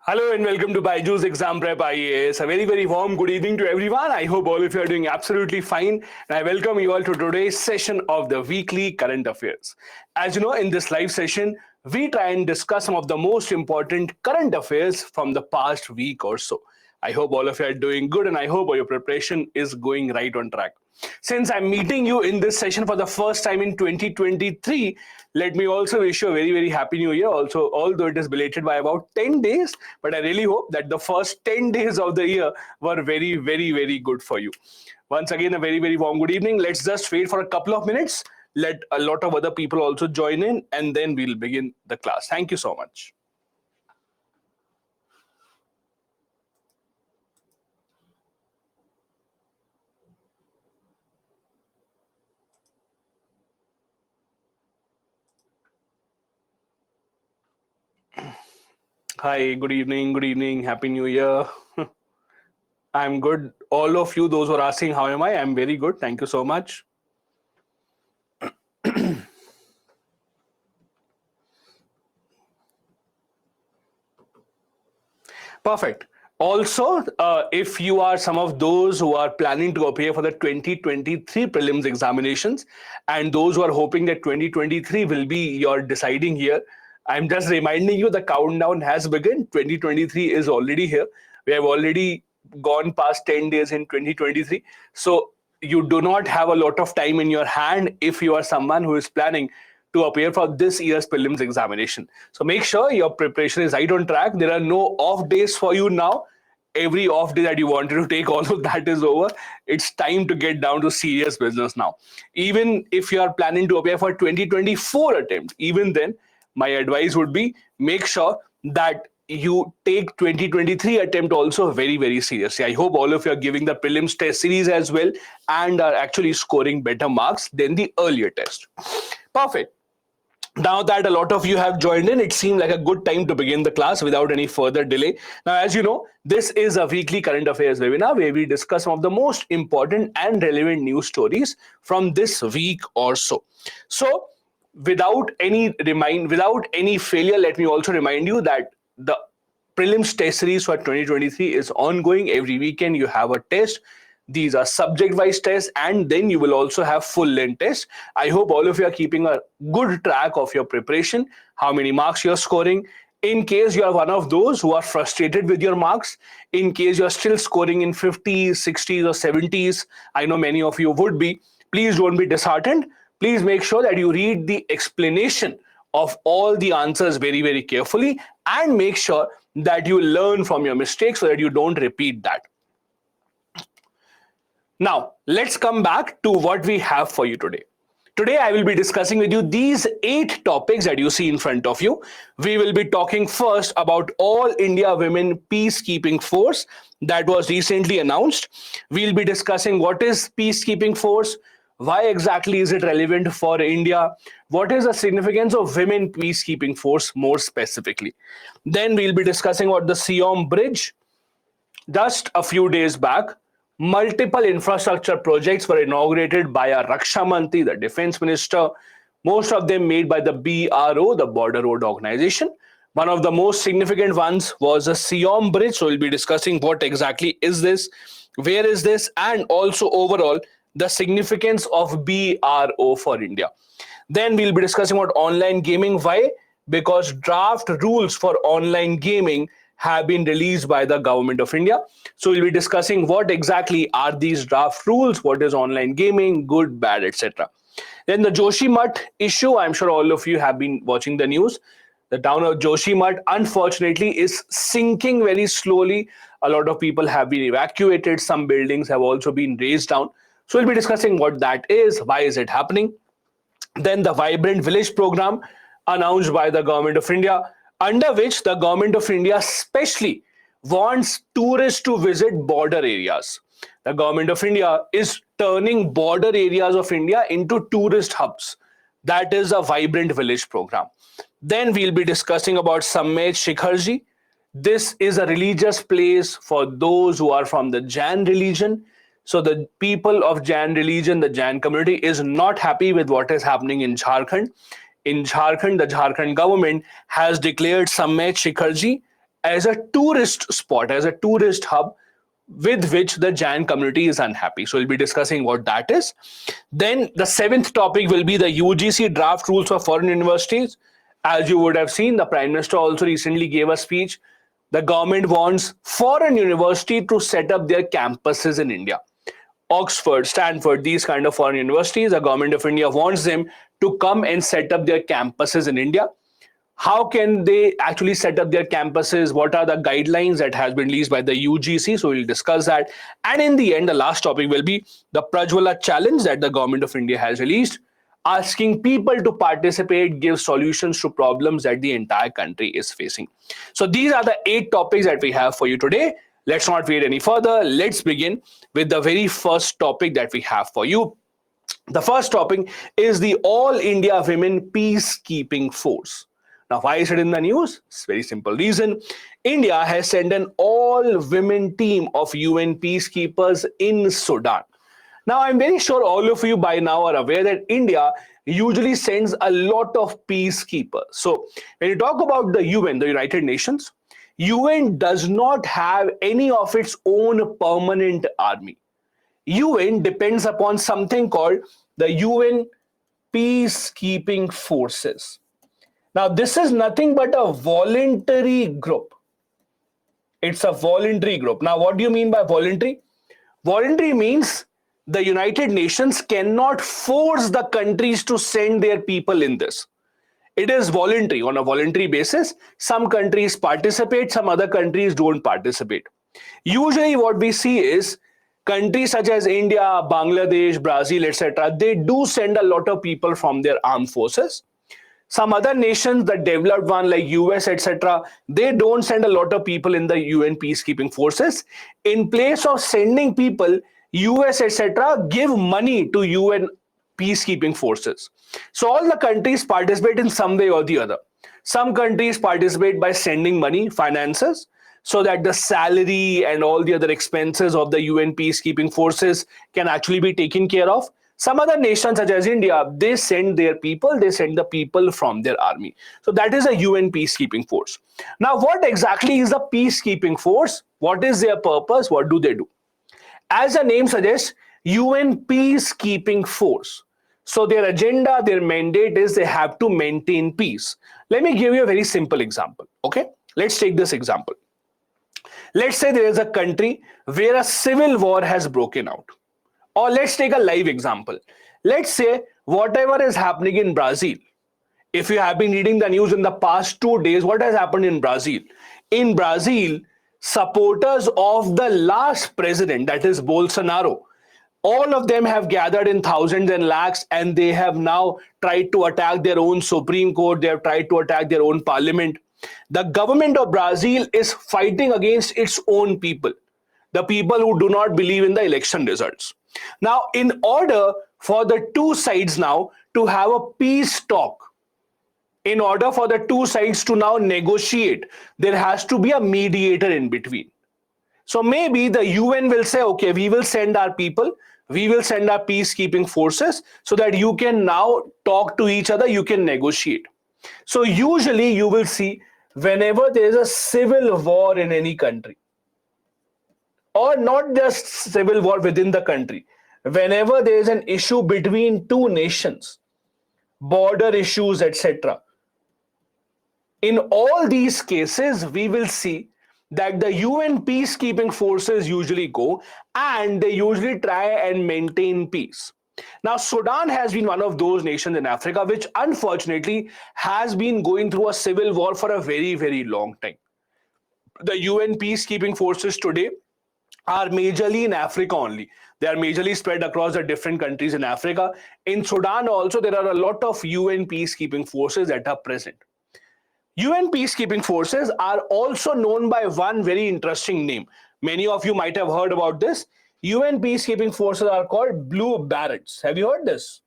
Hello and welcome to Byju's Exam Prep IAS. A very warm good evening to everyone. I hope all of you are doing absolutely fine. And I welcome you all to today's session of the weekly current affairs. As you know, in this live session, we try and discuss some of the most important current affairs from the past week or so. I hope all of you are doing good and I hope your preparation is going right on track. Since I'm meeting you in this session for the first time in 2023, let me also wish you a very happy new year. Also, although it is belated by about 10 days, but I really hope that the first 10 days of the year were very good for you. Once again, a very warm good evening. Let's just wait for a couple of minutes. Let a lot of other people also join in, and then we'll begin the class. Thank you so much. Hi, good evening, happy new year. I'm good. All of you, those who are asking how am I, I'm very good. Thank you so much. Perfect. Also, if you are some of those who are planning to appear for the 2023 prelims examinations and those who are hoping that 2023 will be your deciding year, I'm just reminding you the countdown has begun. 2023 is already here. We have already gone past 10 days in 2023. So you do not have a lot of time in your hand if you are someone who is planning to appear for this year's prelims examination. So make sure your preparation is right on track. There are no off days for you now. Every off day that you wanted to take, all of that is over. It's time to get down to serious business now. Even if you are planning to appear for 2024 attempt, even then, my advice would be make sure that you take 2023 attempt also very seriously. I hope all of you are giving the prelims test series as well and are actually scoring better marks than the earlier test. Perfect. Now that a lot of you have joined in, it seemed like a good time to begin the class without any further delay. Now, as you know, this is a weekly current affairs webinar where we discuss some of the most important and relevant news stories from this week or so. So, without any failure, let me also remind you that the prelims test series for 2023 is ongoing. Every weekend you have a test. These are subject-wise tests, and then you will also have full-length tests. I hope all of you are keeping a good track of your preparation, how many marks you're scoring. In case you are one of those who are frustrated with your marks, in case you're still scoring in 50s, 60s, or 70s, I know many of you would be, please don't be disheartened. Please make sure that you read the explanation of all the answers very carefully and make sure that you learn from your mistakes so that you don't repeat that. Now, let's come back to what we have for you today. Today, I will be discussing with you these 8 topics that you see in front of you. We will be talking first about All India Women Peacekeeping Force that was recently announced. We'll be discussing what is Peacekeeping Force, why exactly is it relevant for India, what is the significance of Women Peacekeeping Force more specifically. Then we'll be discussing about the Siom Bridge. Just a few days back, multiple infrastructure projects were inaugurated by our Raksha Mantri, the Defense Minister, most of them made by the BRO, the Border Road Organization. One of the most significant ones was the Siom Bridge. So we'll be discussing what exactly is this, where is this, and also overall the significance of BRO for India. Then we'll be discussing about online gaming. Why? Because draft rules for online gaming have been released by the government of India. So we'll be discussing what exactly are these draft rules, what is online gaming, good, bad, etc. Then the Joshimath issue, I'm sure all of you have been watching the news. The town of Joshimath, unfortunately, is sinking very slowly. A lot of people have been evacuated. Some buildings have also been razed down. So we'll be discussing what that is, why is it happening. Then the Vibrant Village program announced by the government of India, under which the government of India specially wants tourists to visit border areas. The government of India is turning border areas of India into tourist hubs. That is a Vibrant Village program. Then we'll be discussing about Sammet Shikharji. This is a religious place for those who are from the Jain religion. So the people of Jain religion, the Jain community is not happy with what is happening in Jharkhand. In Jharkhand, the Jharkhand government has declared Sammet Shikharji as a tourist spot, as a tourist hub with which the Jain community is unhappy. So we'll be discussing what that is. Then the seventh topic will be the UGC draft rules for foreign universities. As you would have seen, the Prime Minister also recently gave a speech. The government wants foreign university to set up their campuses in India. Oxford, Stanford, these kind of foreign universities, the government of India wants them to come and set up their campuses in India. How can they actually set up their campuses? What are the guidelines that has been released by the UGC? So we'll discuss that. And in the end, the last topic will be the Prajwala challenge that the government of India has released, asking people to participate, give solutions to problems that the entire country is facing. So these are the 8 topics that we have for you today. Let's not wait any further. Let's begin with the very first topic that we have for you. The first topic is the All India Women Peacekeeping Force. Now, why is it in the news? It's a very simple reason. India has sent an all-women team of UN peacekeepers in Sudan. Now, I'm very sure all of you by now are aware that India usually sends a lot of peacekeepers. So, when you talk about the UN, the United Nations, UN does not have any of its own permanent army. UN depends upon something called the UN Peacekeeping Forces. Now, this is nothing but a voluntary group. It's a voluntary group. Now, what do you mean by voluntary? Voluntary means the United Nations cannot force the countries to send their people in this. It is voluntary, on a voluntary basis. Some countries participate, some other countries don't participate. Usually what we see is countries such as India, Bangladesh, Brazil, etc., they do send a lot of people from their armed forces. Some other nations, the developed one like US, etc., they don't send a lot of people in the UN peacekeeping forces. In place of sending people, US, etc., give money to UN peacekeeping forces. So all the countries participate in some way or the other. Some countries participate by sending money, finances, so that the salary and all the other expenses of the UN peacekeeping forces can actually be taken care of. Some other nations, such as India, they send their people, they send the people from their army. So that is a UN peacekeeping force. Now, what exactly is the peacekeeping force? What is their purpose? What do they do? As the name suggests, UN peacekeeping force. So their agenda, their mandate is they have to maintain peace. Let me give you a very simple example. Okay, let's take this example. Let's say there is a country where a civil war has broken out. Or let's take a live example. Let's say whatever is happening in Brazil. If you have been reading the news in the past 2 days, what has happened in Brazil? In Brazil, supporters of the last president, that is Bolsonaro, all of them have gathered in thousands and lakhs, and they have now tried to attack their own Supreme Court. They have tried to attack their own parliament. The government of Brazil is fighting against its own people, the people who do not believe in the election results. Now, in order for the two sides now to have a peace talk, in order for the two sides to now negotiate, there has to be a mediator in between. So maybe the UN will say, okay, we will send our people, we will send our peacekeeping forces so that you can now talk to each other, you can negotiate. So usually you will see whenever there is a civil war in any country, or not just civil war within the country, whenever there is an issue between two nations, border issues, etc., in all these cases, we will see that the UN peacekeeping forces usually go and they usually try and maintain peace. Now, Sudan has been one of those nations in Africa which unfortunately has been going through a civil war for a very, very long time. The UN peacekeeping forces today are majorly in Africa only. They are majorly spread across the different countries in Africa. In Sudan also, there are a lot of UN peacekeeping forces that are present. UN peacekeeping forces are also known by one very interesting name. Many of you might have heard about this. UN peacekeeping forces are called Blue Berets. Have you heard this?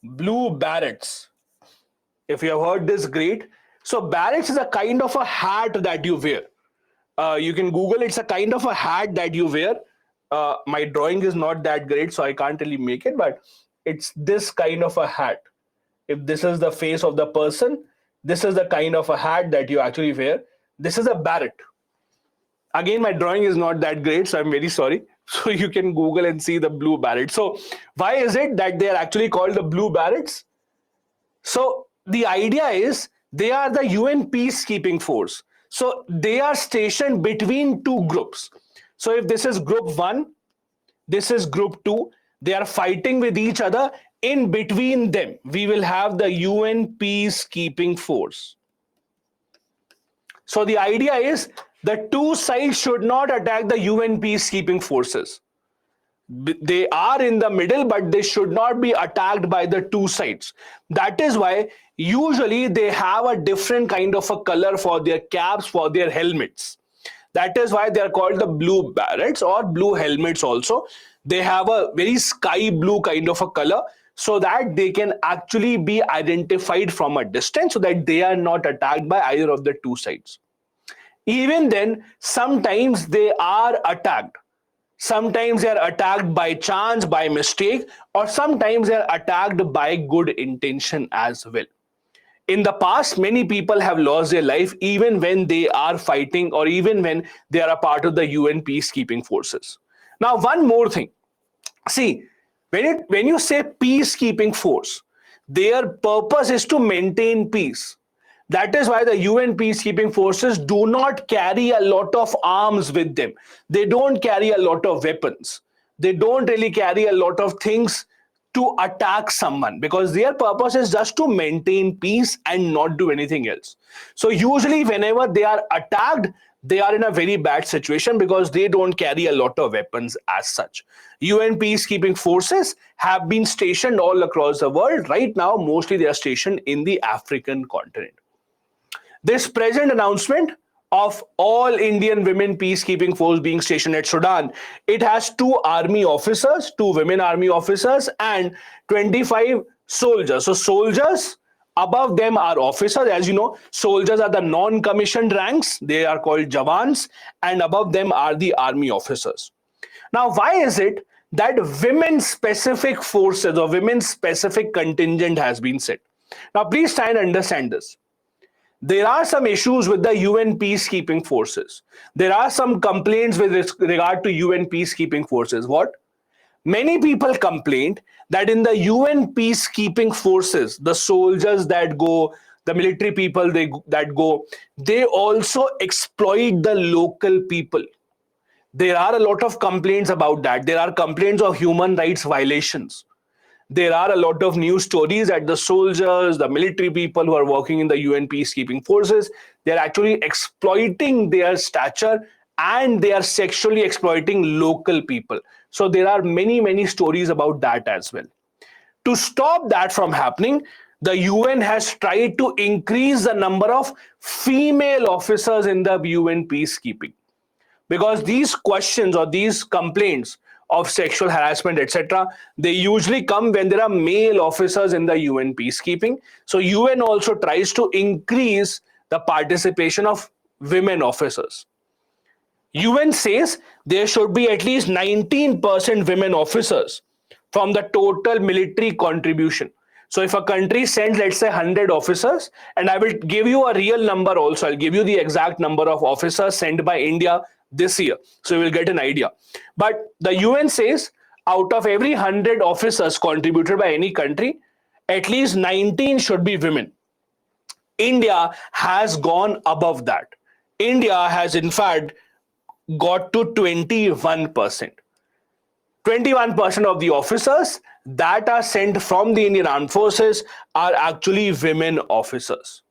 Blue Berets. If you have heard this, great. So berets is a kind of a hat that you wear. You can Google, it's a kind of a hat that you wear. My drawing is not that great, so I can't really make it, but it's this kind of a hat. If this is the face of the person, This is the kind of a hat that you actually wear. This is a beret. Again, my drawing is not that great, so I'm very sorry. So you can Google and see the blue beret. So why is it that they are actually called the blue berets? So the idea is they are the UN peacekeeping force. So they are stationed between two groups. So if this is group one, this is group two, they are fighting with each other. In between them, we will have the UN peacekeeping force. So the idea is the two sides should not attack the UN peacekeeping forces. They are in the middle, but they should not be attacked by the two sides. That is why usually they have a different kind of a color for their caps, for their helmets. That is why they are called the blue berets or blue helmets also. They have a very sky blue kind of a color so that they can actually be identified from a distance so that they are not attacked by either of the two sides. Even then, sometimes they are attacked. Sometimes they are attacked by chance, by mistake, or sometimes they are attacked by good intention as well. In the past, many people have lost their life even when they are fighting or even when they are a part of the UN peacekeeping forces. Now, one more thing. See, when you say peacekeeping force, their purpose is to maintain peace. That is why the UN peacekeeping forces do not carry a lot of arms with them. They don't carry a lot of weapons. They don't really carry a lot of things to attack someone because their purpose is just to maintain peace and not do anything else. So usually whenever they are attacked, they are in a very bad situation because they don't carry a lot of weapons as such. UN peacekeeping forces have been stationed all across the world. Right now, mostly they are stationed in the African continent. This present announcement of all Indian women peacekeeping force being stationed at Sudan, it has 2 army officers, 2 women army officers and 25 soldiers. So soldiers, above them are officers. As you know, soldiers are the non-commissioned ranks. They are called Jawans, and above them are the army officers. Now, why is it that women-specific forces or women-specific contingent has been set? Now, please try and understand this. There are some issues with the UN peacekeeping forces. There are some complaints with regard to UN peacekeeping forces. What? Many people complained that in the UN peacekeeping forces, the soldiers that go, the military people that go, they also exploit the local people. There are a lot of complaints about that. There are complaints of human rights violations. There are a lot of news stories that the soldiers, the military people who are working in the UN peacekeeping forces, they're actually exploiting their stature and they are sexually exploiting local people. So there are many, many stories about that as well. To stop that from happening, the UN has tried to increase the number of female officers in the UN peacekeeping. Because these questions or these complaints of sexual harassment, etc., they usually come when there are male officers in the UN peacekeeping. So UN also tries to increase the participation of women officers. UN says there should be at least 19% women officers from the total military contribution. So if a country sends, let's say, 100 officers, and I will give you a real number also, I'll give you the exact number of officers sent by India this year, so you will get an idea. But the UN says out of every 100 officers contributed by any country, at least 19 should be women. India has gone above that. India has in fact got to 21%. 21% of the officers that are sent from the Indian Armed Forces are actually women officers.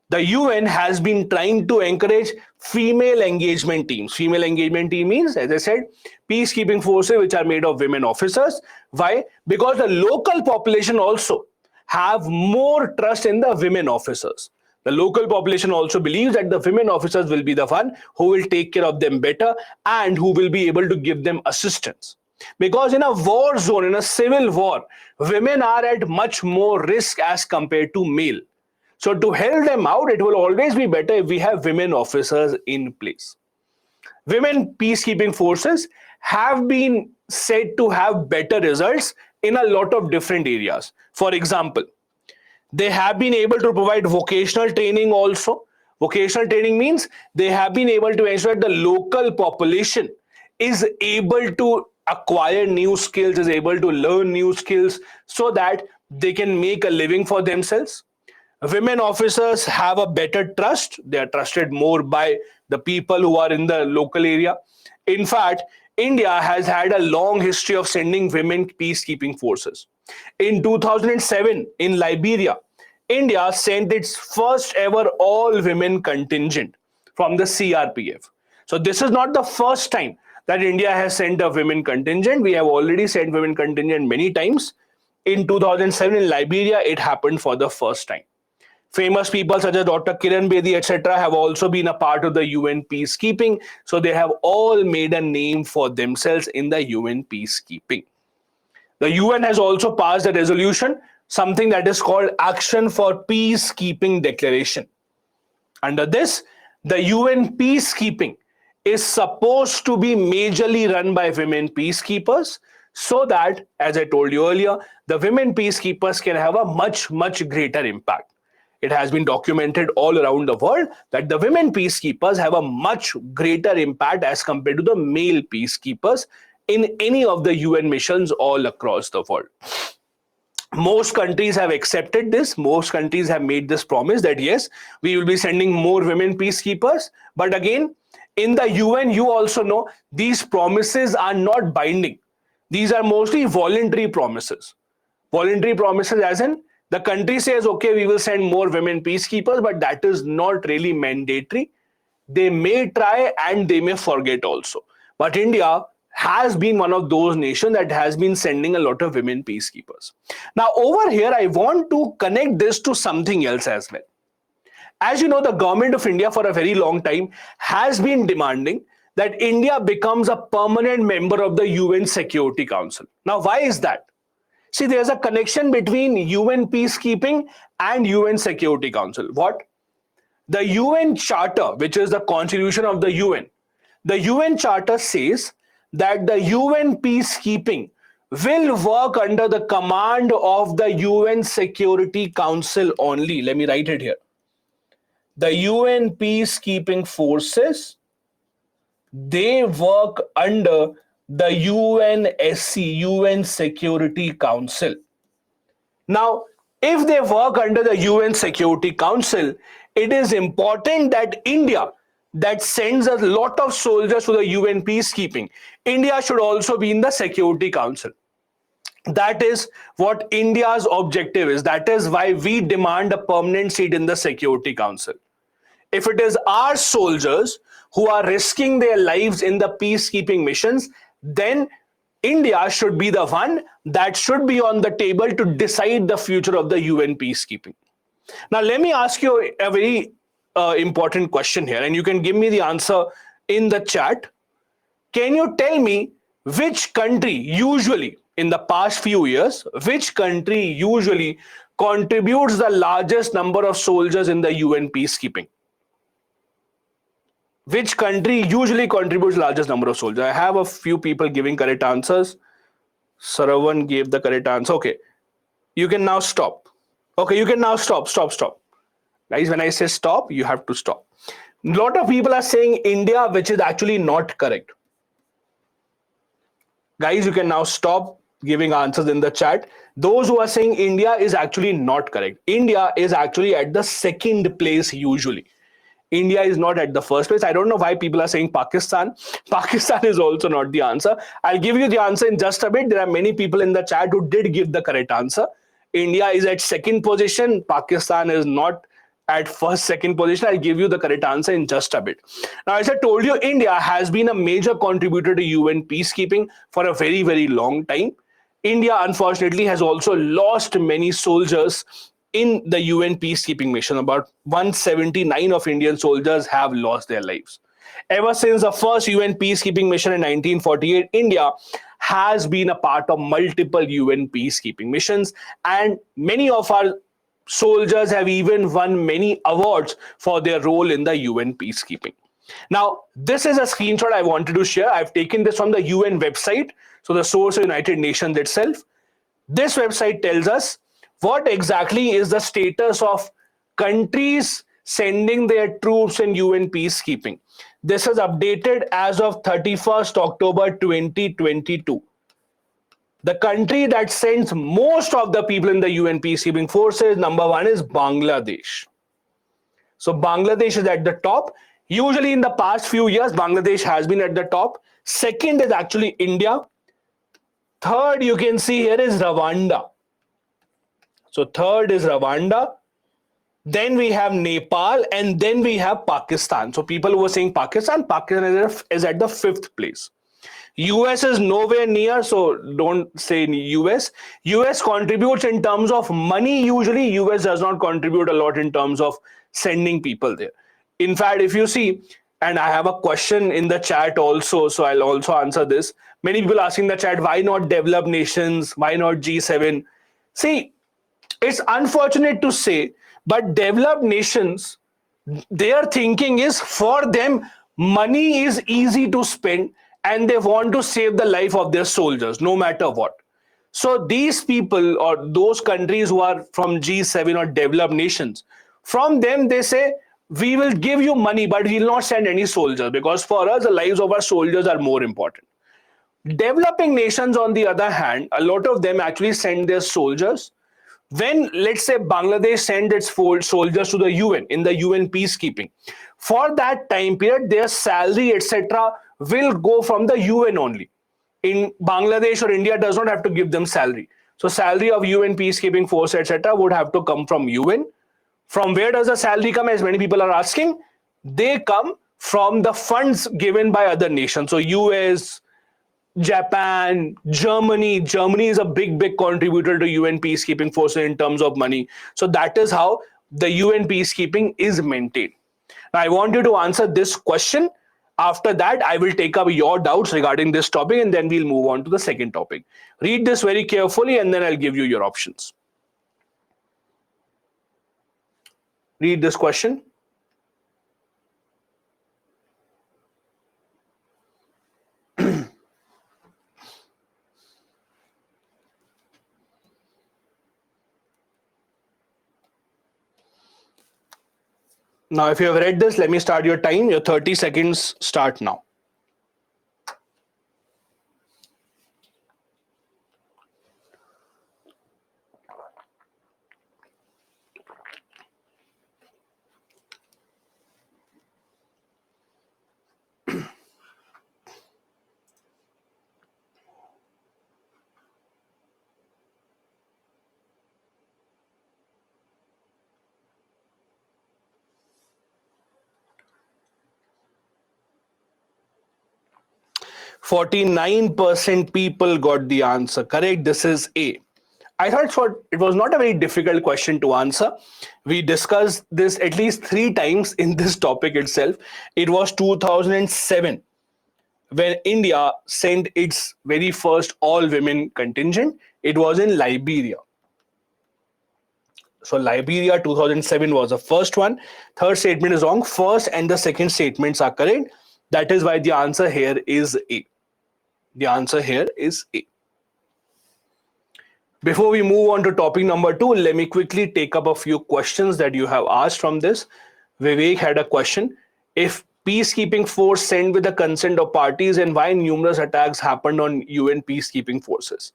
The UN has been trying to encourage female engagement teams. Female engagement team means, as I said, peacekeeping forces which are made of women officers. Why? Because the local population also have more trust in the women officers. The local population also believes that the women officers will be the one who will take care of them better and who will be able to give them assistance. Because in a war zone, in a civil war, women are at much more risk as compared to male. So to help them out, it will always be better if we have women officers in place. Women peacekeeping forces have been said to have better results in a lot of different areas. For example, They have been able to provide vocational training also. Vocational training means they have been able to ensure that the local population is able to acquire new skills, is able to learn new skills so that they can make a living for themselves. Women officers have a better trust. They are trusted more by the people who are in the local area. In fact, India has had a long history of sending women peacekeeping forces. In 2007, in Liberia, India sent its first ever all women contingent from the CRPF. So, this is not the first time that India has sent a women contingent. We have already sent women contingent many times. In 2007, in Liberia, it happened for the first time. Famous people such as Dr. Kiran Bedi, etc., have also been a part of the UN peacekeeping. So they have all made a name for themselves in the UN peacekeeping. The UN has also passed a resolution, something that is called Action for Peacekeeping Declaration. Under this, the UN peacekeeping is supposed to be majorly run by women peacekeepers so that, as I told you earlier, the women peacekeepers can have a much greater impact. It has been documented all around the world that the women peacekeepers have a much greater impact as compared to the male peacekeepers in any of the UN missions all across the world. Most countries have accepted this. Most countries have made this promise that yes, we will be sending more women peacekeepers. But again, in the UN, you also know these promises are not binding. These are mostly voluntary promises. Voluntary promises, as in the country says, okay, we will send more women peacekeepers, but that is not really mandatory. They may try and they may forget also. But India has been one of those nations that has been sending a lot of women peacekeepers. Now, over here, I want to connect this to something else as well. As you know, the government of India for a very long time has been demanding that India becomes a permanent member of the UN Security Council. Now, why is that? See, there's a connection between UN peacekeeping and UN Security Council. What? The UN Charter, which is the constitution of the UN Charter says that the UN peacekeeping will work under the command of the UN Security Council only. Let me write it here. The UN peacekeeping forces, they work under the UNSC, UN Security Council. Now, if they work under the UN Security Council, it is important that India, that sends a lot of soldiers to the UN peacekeeping, India should also be in the Security Council. That is what India's objective is. That is why we demand a permanent seat in the Security Council. If it is our soldiers who are risking their lives in the peacekeeping missions, then India should be the one that should be on the table to decide the future of the UN peacekeeping. Now, let me ask you a very important question here, and you can give me the answer in the chat. Can you tell me which country usually, in the past few years, which country usually contributes the largest number of soldiers in the UN peacekeeping? Which country usually contributes largest number of soldiers? I have a few people giving correct answers. Saravan gave the correct answer. Okay, you can now stop. Okay, you can now stop. Guys, when I say stop, you have to stop. A lot of people are saying India, which is actually not correct. Guys, you can now stop giving answers in the chat. Those who are saying India is actually not correct. India is actually at the second place usually. India is not at the first place. I don't know why people are saying Pakistan. Pakistan is also not the answer. I'll give you the answer in just a bit. There are many people in the chat who did give the correct answer. India is at second position. Pakistan is not at first, second position. I'll give you the correct answer in just a bit. Now, as I told you, India has been a major contributor to UN peacekeeping for a very long time. India, unfortunately, has also lost many soldiers in the UN peacekeeping mission. About 179 of Indian soldiers have lost their lives. Ever since the first UN peacekeeping mission in 1948, India has been a part of multiple UN peacekeeping missions, and many of our soldiers have even won many awards for their role in the UN peacekeeping. Now, this is a screenshot I wanted to share. I've taken this from the UN website, so the source of United Nations itself. This website tells us What exactly is the status of countries sending their troops in UN peacekeeping? This is updated as of 31st October 2022. The country that sends most of the people in the UN peacekeeping forces, number one is Bangladesh. So Bangladesh is at the top. Usually in the past few years, Bangladesh has been at the top. Second is actually India. Third, you can see here is Rwanda. So third is Rwanda. Then we have Nepal, and then we have Pakistan. So people who were saying Pakistan is at the fifth place. US is nowhere near, so don't say US. US contributes in terms of money. Usually, US does not contribute a lot in terms of sending people there. In fact, if you see, and I have a question in the chat also, so I'll also answer this. Many people asking the chat, why not developed nations? Why not G7? See, it's unfortunate to say, but developed nations, their thinking is for them, money is easy to spend and they want to save the life of their soldiers no matter what. So these people or those countries who are from G7 or developed nations, from them they say, we will give you money, but we will not send any soldiers because for us, the lives of our soldiers are more important. Developing nations, on the other hand, a lot of them actually send their soldiers. When, let's say, Bangladesh sent its soldiers to the UN in the UN peacekeeping, for that time period, their salary, etc., will go from the UN only. In Bangladesh or India does not have to give them salary. So salary of UN peacekeeping force, etc., would have to come from UN. From where does the salary come, as many people are asking? They come from the funds given by other nations. So US, Japan, Germany. Germany is a big contributor to UN peacekeeping forces in terms of money. So that is how the UN peacekeeping is maintained. Now, I want you to answer this question. After that, I will take up your doubts regarding this topic and then we'll move on to the second topic. Read this very carefully and then I'll give you your options. Read this question. Now, if you have read this, let me start your time. Your 30 seconds start now. %49 people got the answer correct. This is A. I thought it was not a very difficult question to answer. We discussed this at least 3 times in this topic itself. It was 2007 when India sent its very first all-women contingent. It was in Liberia. So Liberia 2007 was the first one. Third statement is wrong. First and the second statements are correct. That is why the answer here is A. The answer here is A. Before we move on to topic number 2, let me quickly take up a few questions that you have asked from this. Vivek had a question. If peacekeeping force sent with the consent of parties, and why numerous attacks happened on UN peacekeeping forces?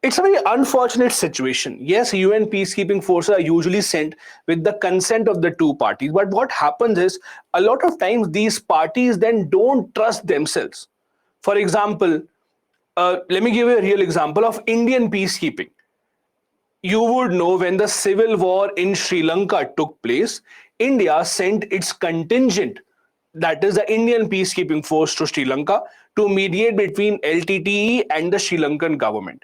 It's a very unfortunate situation. Yes, UN peacekeeping forces are usually sent with the consent of the two parties. But what happens is, a lot of times these parties then don't trust themselves. For example, let me give you a real example of Indian peacekeeping. You would know when the civil war in Sri Lanka took place, India sent its contingent, that is the Indian peacekeeping force, to Sri Lanka to mediate between LTTE and the Sri Lankan government.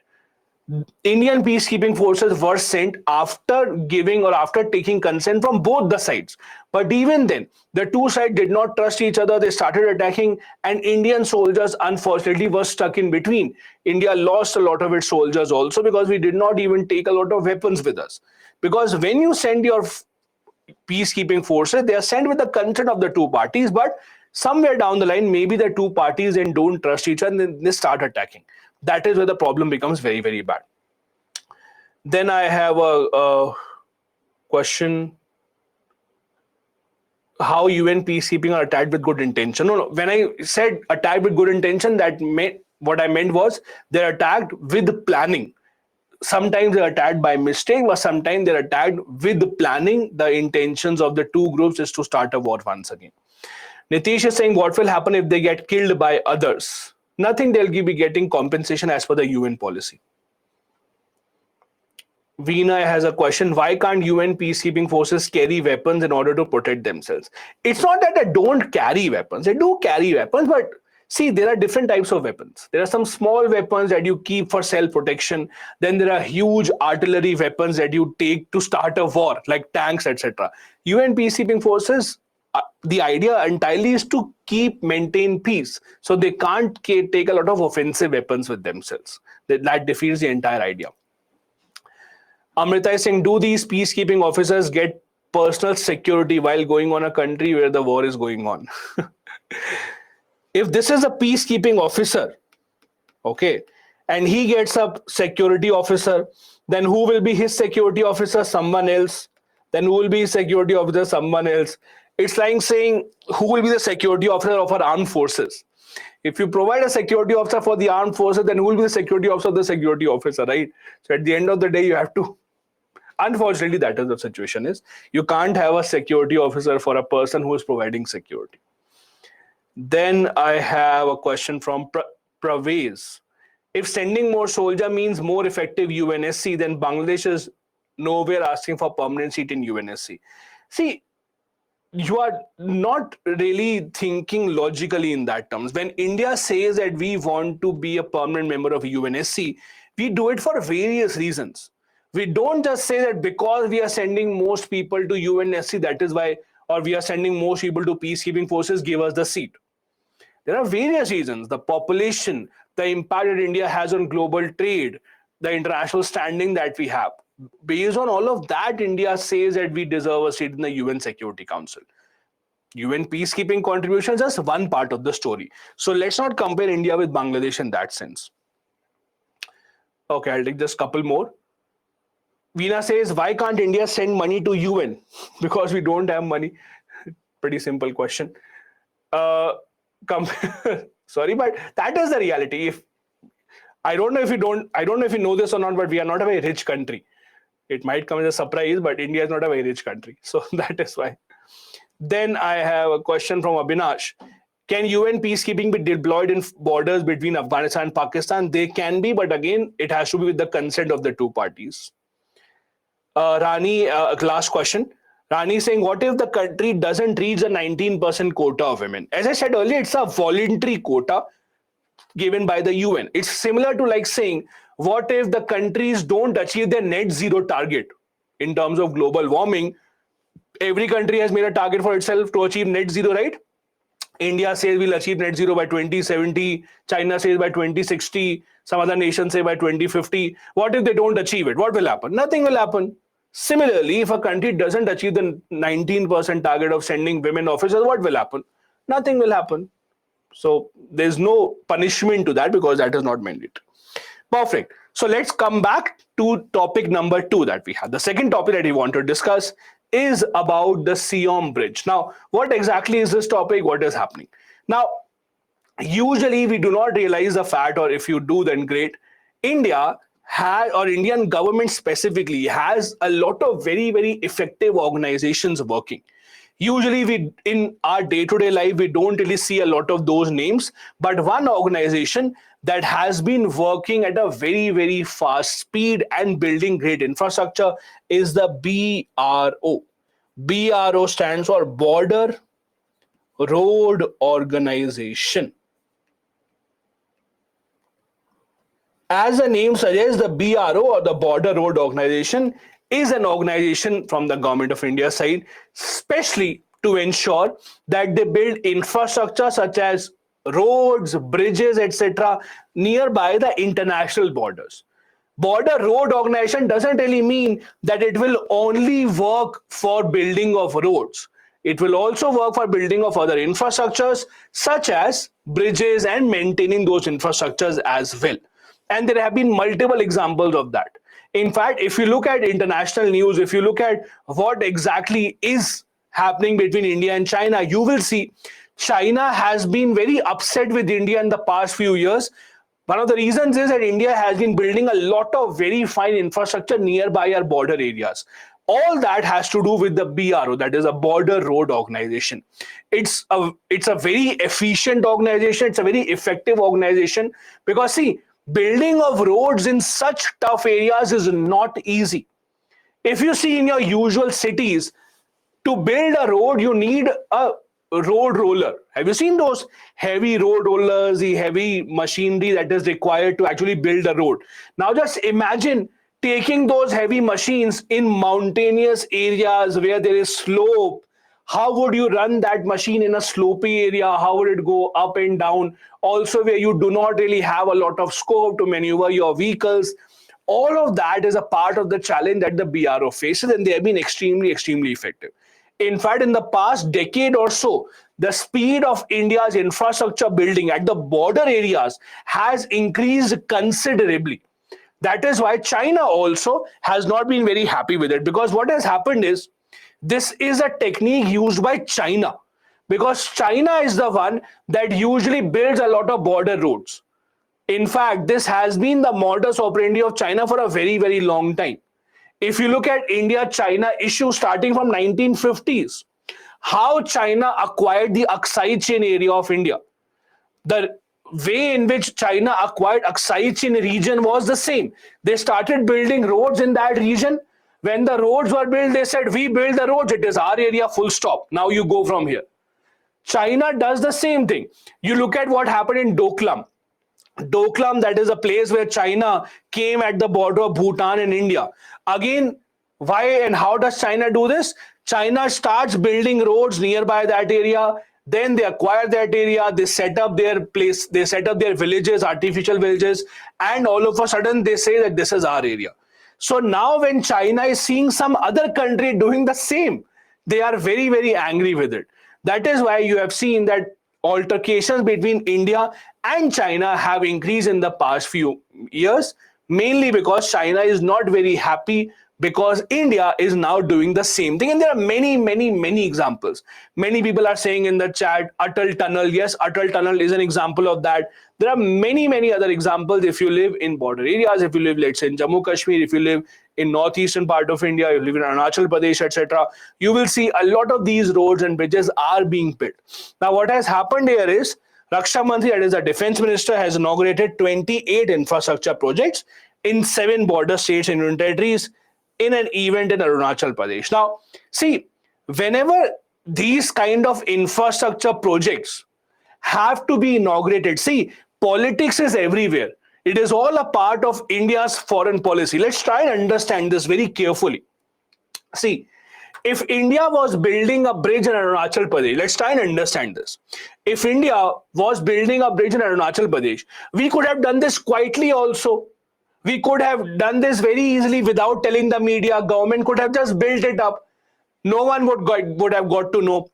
Indian peacekeeping forces were sent after giving or after taking consent from both the sides. But even then, the two sides did not trust each other. They started attacking, and Indian soldiers, unfortunately, were stuck in between. India lost a lot of its soldiers also because we did not even take a lot of weapons with us. Because when you send your peacekeeping forces, they are sent with the consent of the two parties, but somewhere down the line, maybe the two parties then don't trust each other and then they start attacking. That is where the problem becomes very bad. Then I have a question. How UN peacekeeping are attacked with good intention? No. When I said attacked with good intention, that meant what I meant was they're attacked with planning. Sometimes they're attacked by mistake, but sometimes they're attacked with planning. The intentions of the two groups is to start a war once again. Nitish is saying, what will happen if they get killed by others? Nothing, they'll be getting compensation as per the UN policy. Veena has a question. Why can't UN peacekeeping forces carry weapons in order to protect themselves? It's not that they don't carry weapons. They do carry weapons, but see, there are different types of weapons. There are some small weapons that you keep for self-protection. Then there are huge artillery weapons that you take to start a war, like tanks, etc. UN peacekeeping forces, the idea entirely is to maintain peace. So they can't take a lot of offensive weapons with themselves. That defeats the entire idea. Amrita is saying, do these peacekeeping officers get personal security while going on a country where the war is going on? If this is a peacekeeping officer, okay, and he gets a security officer, then who will be his security officer? Someone else. Then who will be his security officer? Someone else. It's like saying, who will be the security officer of our armed forces? If you provide a security officer for the armed forces, then who will be the security officer of the security officer, right? So at the end of the day, you have to, unfortunately, that is the situation is. You can't have a security officer for a person who is providing security. Then I have a question from Pravez. If sending more soldier means more effective UNSC, then Bangladesh is nowhere asking for permanent seat in UNSC. See, you are not really thinking logically in that terms. When India says that we want to be a permanent member of UNSC, we do it for various reasons. We don't just say that because we are sending most people to UNSC, that is why, or we are sending most people to peacekeeping forces, give us the seat. There are various reasons: the population, the impact that India has on global trade, the international standing that we have. Based on all of that, India says that we deserve a seat in the UN Security Council. UN peacekeeping contribution is just one part of the story. So let's not compare India with Bangladesh in that sense. Okay, I'll take just a couple more. Veena says, why can't India send money to UN? Because we don't have money. Pretty simple question. Sorry, but that is the reality. If I don't know if you know this or not, but we are not a very rich country. It might come as a surprise, but India is not a very rich country. So that is why. Then I have a question from Abhinash. Can UN peacekeeping be deployed in borders between Afghanistan and Pakistan? They can be, but again, it has to be with the consent of the two parties. Rani, last question. Rani saying, what if the country doesn't reach the 19% quota of women? As I said earlier, it's a voluntary quota given by the UN. It's similar to like saying, what if the countries don't achieve their net zero target in terms of global warming? Every country has made a target for itself to achieve net zero, right? India says we'll achieve net zero by 2070. China says by 2060. Some other nations say by 2050. What if they don't achieve it? What will happen? Nothing will happen. Similarly, if a country doesn't achieve the 19% target of sending women officers, what will happen? Nothing will happen. So there's no punishment to that because that is not mandatory. Perfect. So let's come back to topic number 2 that we have. The second topic that we want to discuss is about the Siam Bridge. Now, what exactly is this topic? What is happening? Now, usually we do not realize the fact, or if you do, then great. India has, or Indian government specifically, has a lot of very, very effective organizations working. Usually we, in our day-to-day life, we don't really see a lot of those names, but one organization that has been working at a very, very fast speed and building great infrastructure is the BRO. BRO stands for Border Road Organization. As the name suggests, the BRO, or the Border Road Organization, is an organization from the government of India side, especially to ensure that they build infrastructure such as roads, bridges, etc. nearby the international borders. Border Road Organization doesn't really mean that it will only work for building of roads. It will also work for building of other infrastructures such as bridges and maintaining those infrastructures as well. And there have been multiple examples of that. In fact, if you look at international news, if you look at what exactly is happening between India and China, you will see China has been very upset with India in the past few years. One of the reasons is that India has been building a lot of very fine infrastructure nearby our border areas. All that has to do with the BRO, that is a border road organization. It's a very efficient organization, it's a very effective organization, because see, building of roads in such tough areas is not easy. If you see in your usual cities, to build a road, you need a road roller. Have you seen those heavy road rollers, the heavy machinery that is required to actually build a road? Now, just imagine taking those heavy machines in mountainous areas where there is slope. How would you run that machine in a slopy area? How would it go up and down? Also, where you do not really have a lot of scope to maneuver your vehicles. All of that is a part of the challenge that the BRO faces, and they have been extremely, extremely effective. In fact, in the past decade or so, the speed of India's infrastructure building at the border areas has increased considerably. That is why China also has not been very happy with it, because what has happened is this is a technique used by China, because China is the one that usually builds a lot of border roads. In fact, this has been the modus operandi of China for a very, very long time. If you look at India-China issue starting from 1950s, how China acquired the Aksai Chin area of India, the way in which China acquired Aksai Chin region was the same. They started building roads in that region. When the roads were built, they said, we build the roads, it is our area, full stop. Now you go from here. China does the same thing. You look at what happened in Doklam. Doklam, that is a place where China came at the border of Bhutan and India. Again, why and how does China do this? China starts building roads nearby that area. Then they acquire that area, they set up their place, they set up their villages, artificial villages, and all of a sudden they say that this is our area. So now when China is seeing some other country doing the same, they are very, very angry with it. That is why you have seen that altercations between India and China have increased in the past few years, mainly because China is not very happy because India is now doing the same thing. And there are many, many, many examples. Many people are saying in the chat, Atal Tunnel. Yes, Atal Tunnel is an example of that. There are many, many other examples. If you live in border areas, if you live, let's say, in Jammu Kashmir, if you live in northeastern part of India, you live in Arunachal Pradesh, etc., you will see a lot of these roads and bridges are being built. Now, what has happened here is Raksha Mantri, that is the defense minister, has inaugurated 28 infrastructure projects in 7 border states and union territories in an event in Arunachal Pradesh. Now, see, whenever these kind of infrastructure projects have to be inaugurated, see, politics is everywhere. It is all a part of India's foreign policy. Let's try and understand this very carefully. See, if India was building a bridge in Arunachal Pradesh, let's try and understand this. If India was building a bridge in Arunachal Pradesh, we could have done this quietly also. We could have done this very easily without telling the media. Government could have just built it up. No one would have got to know.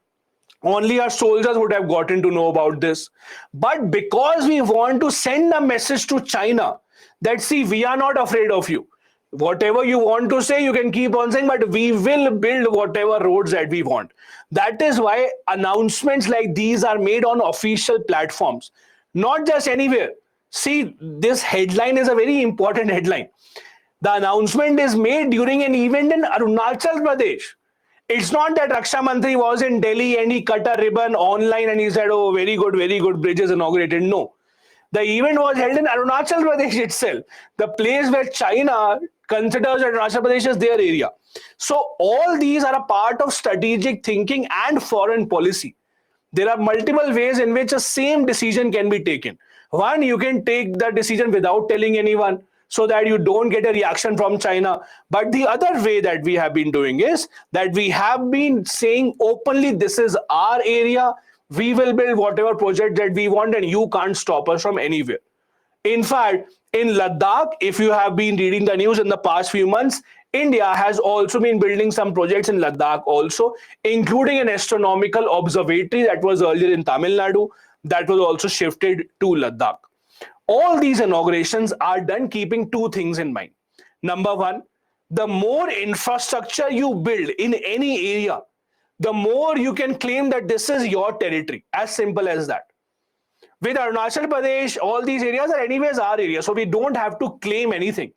Only our soldiers would have gotten to know about this. But because we want to send a message to China that, see, we are not afraid of you. Whatever you want to say, you can keep on saying, but we will build whatever roads that we want. That is why announcements like these are made on official platforms, not just anywhere. See, this headline is a very important headline. The announcement is made during an event in Arunachal Pradesh. It's not that Raksha Mantri was in Delhi and he cut a ribbon online and he said, oh, very good, bridges inaugurated. No. The event was held in Arunachal Pradesh itself, the place where China considers that Arunachal Pradesh is their area. So all these are a part of strategic thinking and foreign policy. There are multiple ways in which a same decision can be taken. One, you can take the decision without telling anyone so that you don't get a reaction from China. But the other way that we have been doing is that we have been saying openly, this is our area. We will build whatever project that we want and you can't stop us from anywhere. In fact, in Ladakh, if you have been reading the news in the past few months, India has also been building some projects in Ladakh also, including an astronomical observatory that was earlier in Tamil Nadu, that was also shifted to Ladakh. All these inaugurations are done keeping two things in mind. Number one, the more infrastructure you build in any area, the more you can claim that this is your territory. As simple as that. With Arunachal Pradesh, all these areas are anyways our area, so we don't have to claim anything.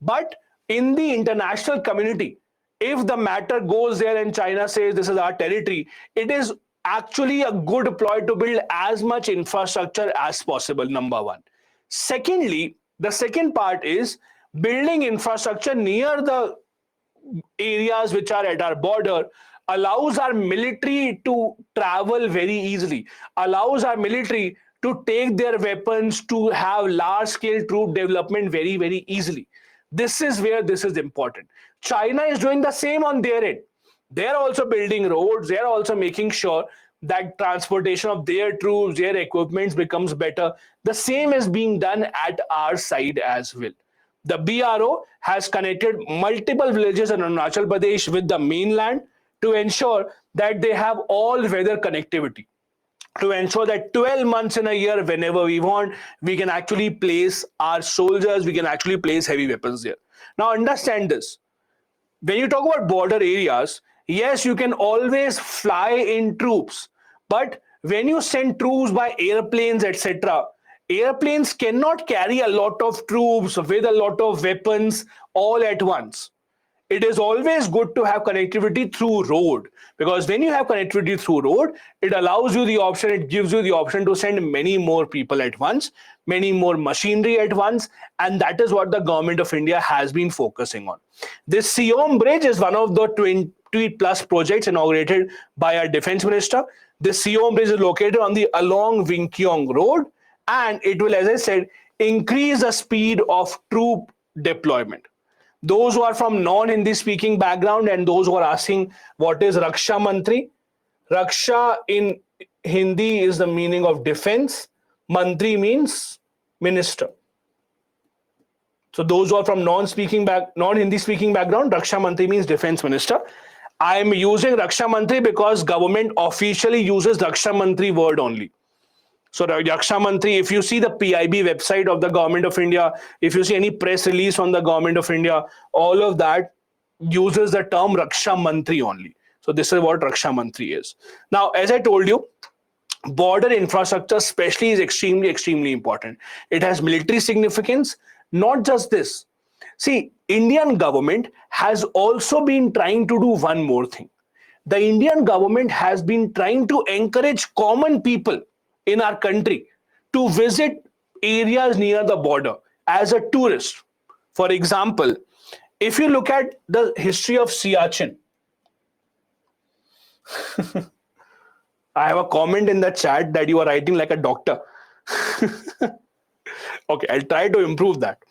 But in the international community, if the matter goes there and China says this is our territory, it is actually a good ploy to build as much infrastructure as possible, number one. Secondly, the second part is building infrastructure near the areas which are at our border allows our military to travel very easily, allows our military to take their weapons, to have large scale troop development very, very easily. This is where this is important. China is doing the same on their end. They're also building roads, they're also making sure that transportation of their troops, their equipments becomes better. The same is being done at our side as well. The BRO has connected multiple villages in Arunachal Pradesh with the mainland to ensure that they have all weather connectivity, to ensure that 12 months in a year, whenever we want, we can actually place our soldiers, we can actually place heavy weapons there. Now, understand this. When you talk about border areas, yes, you can always fly in troops, but when you send troops by airplanes, etc., airplanes cannot carry a lot of troops with a lot of weapons all at once. It is always good to have connectivity through road, because when you have connectivity through road, it allows you the option, it gives you the option to send many more people at once, many more machinery at once, and that is what the government of India has been focusing on. This Siom bridge is one of the 20 plus projects inaugurated by our defense minister. This Siom bridge is located on the along Winkyong road, and it will, as I said, increase the speed of troop deployment. Those who are from non-Hindi speaking background and those who are asking what is Raksha Mantri, Raksha in Hindi is the meaning of defense. Mantri means minister. So those who are from non-Hindi speaking background, Raksha Mantri means defense minister. I am using Raksha Mantri because government officially uses Raksha Mantri word only. So Raksha Mantri, if you see the PIB website of the government of India, if you see any press release from the government of India, all of that uses the term Raksha Mantri only. So this is what Raksha Mantri is. Now, as I told you, border infrastructure especially is extremely, extremely important. It has military significance. Not just this. See, Indian government has also been trying to do one more thing. The Indian government has been trying to encourage common people in our country to visit areas near the border as a tourist. For example, if you look at the history of Siachen, I have a comment in the chat that you are writing like a doctor. Okay, I'll try to improve that.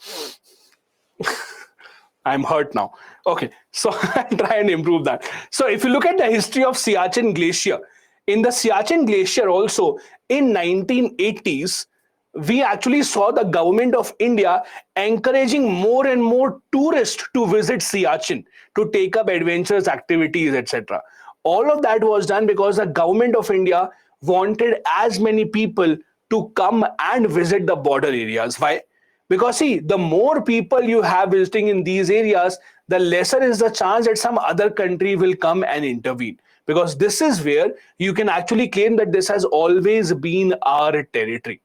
I'm hurt now. Okay, so I'll try and improve that. So if you look at the history of Siachen Glacier, in the Siachen Glacier also in 1980s, we actually saw the government of India encouraging more and more tourists to visit Siachen, to take up adventurous activities, etc. All of that was done because the government of India wanted as many people to come and visit the border areas. Why? Because see, the more people you have visiting in these areas, the lesser is the chance that some other country will come and intervene. Because this is where you can actually claim that this has always been our territory.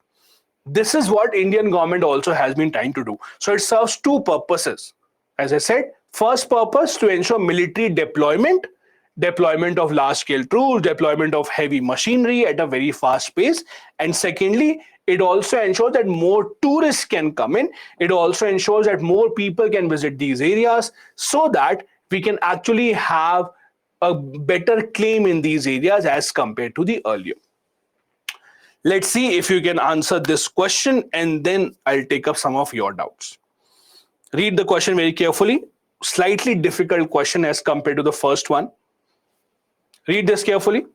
This is what Indian government also has been trying to do. So it serves two purposes. As I said, first purpose to ensure military deployment, deployment of large scale troops, deployment of heavy machinery at a very fast pace. And secondly, it also ensures that more tourists can come in. It also ensures that more people can visit these areas so that we can actually have a better claim in these areas as compared to the earlier. Let's see if you can answer this question and then I'll take up some of your doubts. Read the question very carefully. Slightly difficult question as compared to the first one. Read this carefully.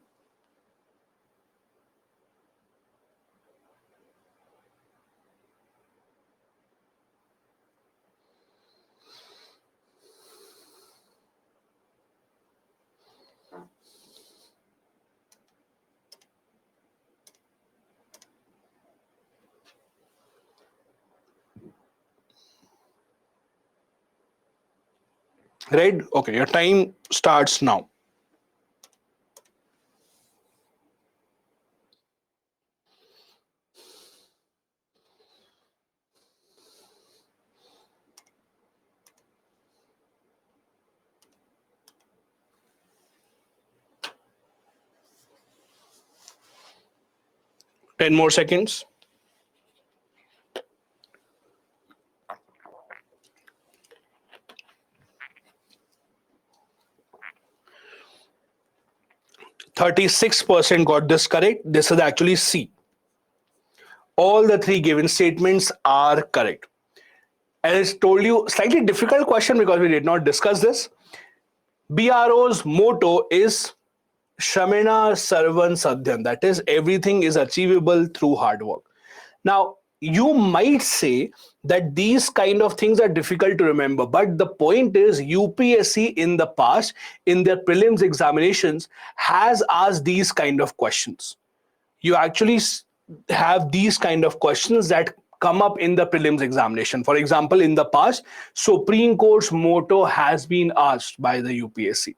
Right? Okay, your time starts now. Ten more seconds. 36% got this correct. This is actually C. All the three given statements are correct. As I told you, slightly difficult question because we did not discuss this. BRO's motto is Shramena Sarvan Sadhyan. That is, everything is achievable through hard work. Now, you might say that these kind of things are difficult to remember, but the point is UPSC in the past, in their prelims examinations, has asked these kind of questions. You actually have these kind of questions that come up in the prelims examination. For example, in the past, Supreme Court's motto has been asked by the UPSC.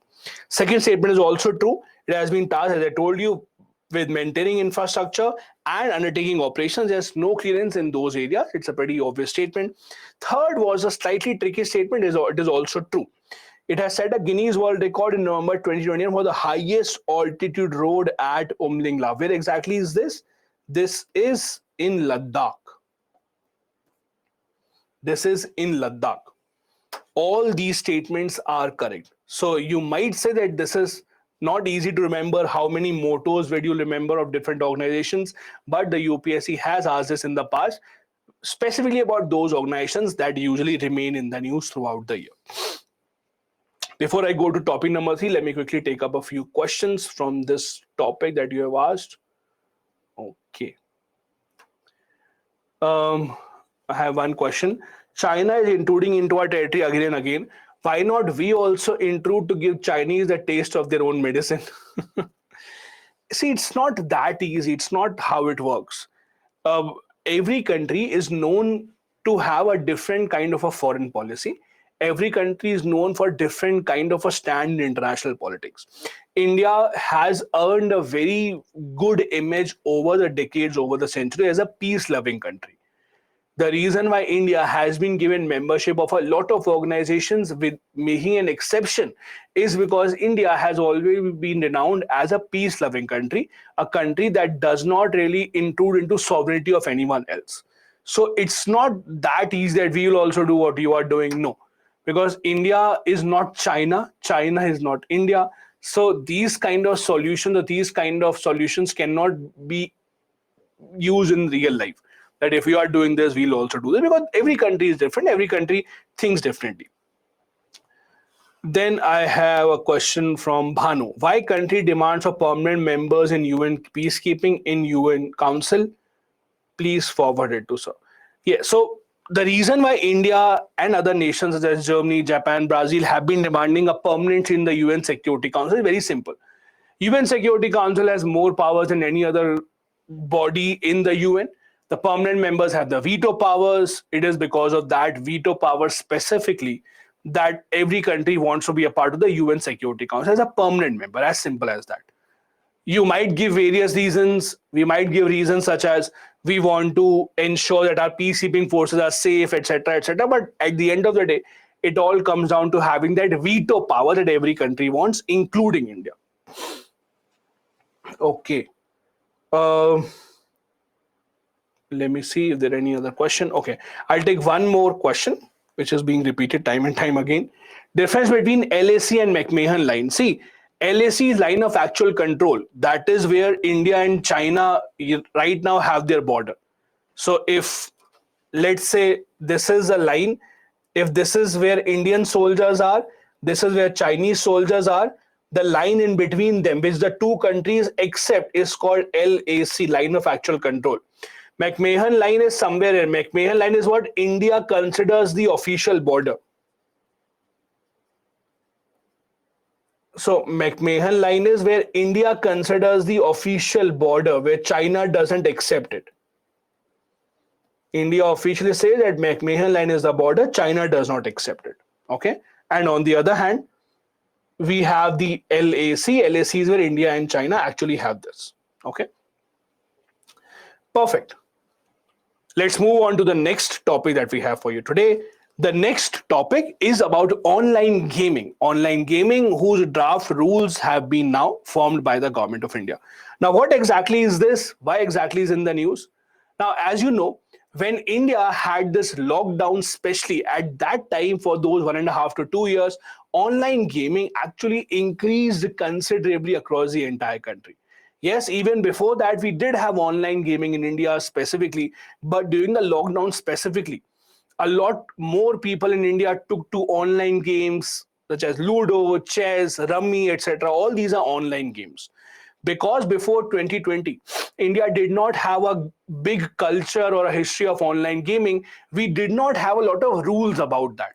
Second statement is also true. It has been tasked, as I told you, with maintaining infrastructure and undertaking operations. There's no clearance in those areas. It's a pretty obvious statement. Third was a slightly tricky statement. It is also true. It has set a Guinness World Record in November 2021 for the highest altitude road at Umlingla. Where exactly is this? This is in Ladakh. This is in Ladakh. All these statements are correct. So you might say that this is not easy to remember how many mottos would you remember of different organizations, but the UPSC has asked this in the past, specifically about those organizations that usually remain in the news throughout the year. Before I go to topic number 3, let me quickly take up a few questions from this topic that you have asked. Okay. I have one question. China is intruding into our territory again and again. Why not we also intrude to give Chinese a taste of their own medicine? See, it's not that easy. It's not how it works. Uh, every country is known to have a different kind of a foreign policy. Every country is known for different kind of a stand in international politics. India has earned a very good image over the decades, over the century, as a peace-loving country. The reason why India has been given membership of a lot of organizations with making an exception is because India has always been renowned as a peace loving country, a country that does not really intrude into sovereignty of anyone else. So it's not that easy that we will also do what you are doing. No, because India is not China, China is not India. So these kind of solutions or these kind of solutions cannot be use in real life, that if you are doing this we'll also do this, because every country is different, every country thinks differently. Then I have a question from Bhanu. Why country demands for permanent members in UN peacekeeping in UN Council? Please forward it to sir. Yeah, so the reason why India and other nations such as Germany, Japan, Brazil have been demanding a permanent in the UN Security Council is very simple. UN Security Council has more powers than any other body in the UN. The permanent members have the veto powers. It is because of that veto power specifically that every country wants to be a part of the UN Security Council as a permanent member, as simple as that. You might give various reasons. We might give reasons such as we want to ensure that our peacekeeping forces are safe, etc., etc. But at the end of the day, it all comes down to having that veto power that every country wants, including India. Okay. Uh, Let me see if there are any other question. Okay, I'll take one more question, which is being repeated time and time again. Difference between LAC and McMahon line. See, LAC is line of actual control. That is where India and China right now have their border. So if, let's say, this is a line, if this is where Indian soldiers are, this is where Chinese soldiers are, the line in between them, which the two countries accept, is called LAC, line of actual control. McMahon line is somewhere here. McMahon line is what India considers the official border. So McMahon line is where India considers the official border, where China doesn't accept it. India officially says that McMahon line is the border, China does not accept it. Okay, And on the other hand, we have the LAC. LAC is where India and China actually have this. Okay, perfect. Let's move on to the next topic that we have for you today. The next topic is about online gaming. Online gaming, whose draft rules have been now formed by the government of India. Now, what exactly is this? Why exactly is in the news? Now, as you know, when India had this lockdown, especially at that time for those 1.5 to 2 years, online gaming actually increased considerably across the entire country. Yes, even before that, we did have online gaming in India specifically, but during the lockdown specifically, a lot more people in India took to online games such as Ludo, chess, Rummy, etc. All these are online games. Because before 2020, India did not have a big culture or a history of online gaming, we did not have a lot of rules about that.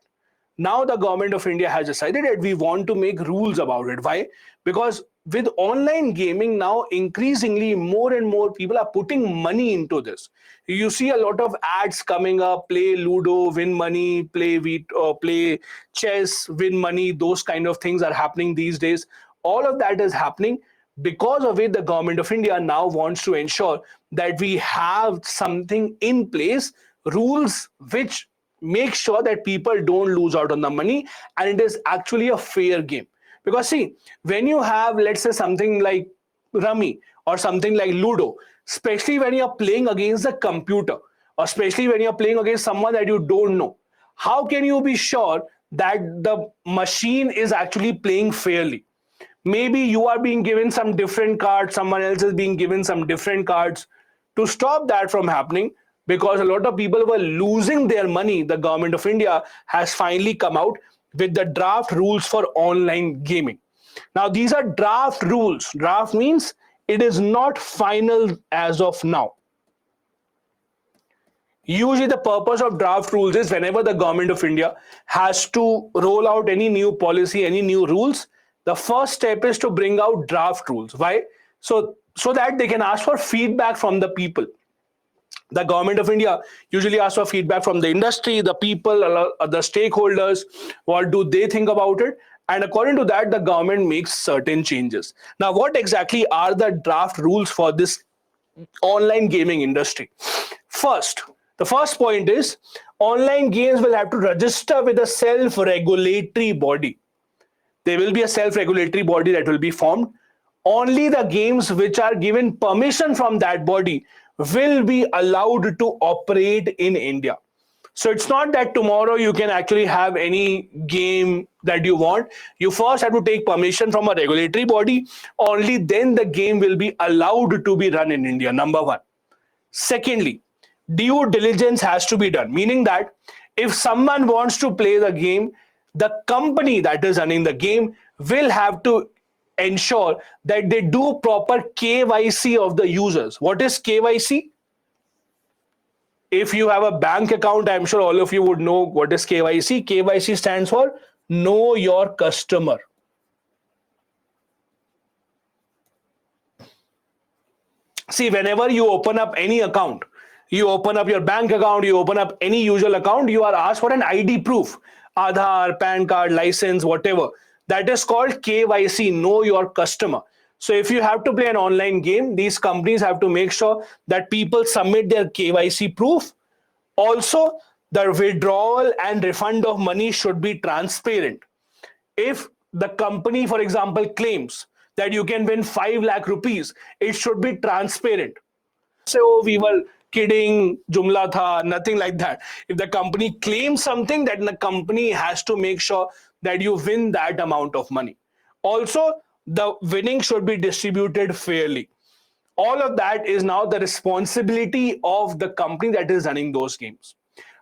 Now the government of India has decided that we want to make rules about it. Why? Because with online gaming now, increasingly more and more people are putting money into this. You see a lot of ads coming up: play Ludo, win money; play chess, win money. Those kind of things are happening these days. All of that is happening because of it. The government of India now wants to ensure that we have something in place, rules which make sure that people don't lose out on the money and it is actually a fair game. Because see, when you have, let's say, something like Rummy or something like Ludo, especially when you're playing against the computer, or especially when you're playing against someone that you don't know, how can you be sure that the machine is actually playing fairly? Maybe you are being given some different cards, someone else is being given some different cards. To stop that from happening, because a lot of people were losing their money, the government of India has finally come out with the draft rules for online gaming. Now, these are draft rules. Draft means it is not final as of now. Usually, the purpose of draft rules is whenever the government of India has to roll out any new policy, any new rules, the first step is to bring out draft rules. Why? So that they can ask for feedback from the people. The government of India usually asks for feedback from the industry, the people, the stakeholders. What do they think about it? And according to that, the government makes certain changes. Now, what exactly are the draft rules for this online gaming industry? First, the first point is online games will have to register with a self-regulatory body. There will be a self-regulatory body that will be formed. Only the games which are given permission from that body will be allowed to operate in India. So it's not that tomorrow you can actually have any game that you want. You first have to take permission from a regulatory body. Only then the game will be allowed to be run in India, number one. Secondly, due diligence has to be done, meaning that if someone wants to play the game, the company that is running the game will have to ensure that they do proper KYC of the users. What is KYC? If you have a bank account, I'm sure all of you would know what is KYC. KYC stands for Know Your Customer. See, whenever you open up any account, you open up your bank account, you open up any usual account, you are asked for an ID proof, Aadhaar, PAN card, license, whatever. That is called KYC, Know Your Customer. So if you have to play an online game, these companies have to make sure that people submit their KYC proof. Also, the withdrawal and refund of money should be transparent. If the company, for example, claims that you can win 5 lakh rupees, it should be transparent. Say, oh, we were kidding, jumla tha, nothing like that. If the company claims something, then the company has to make sure that you win that amount of money. Also, the winning should be distributed fairly. All of that is now the responsibility of the company that is running those games.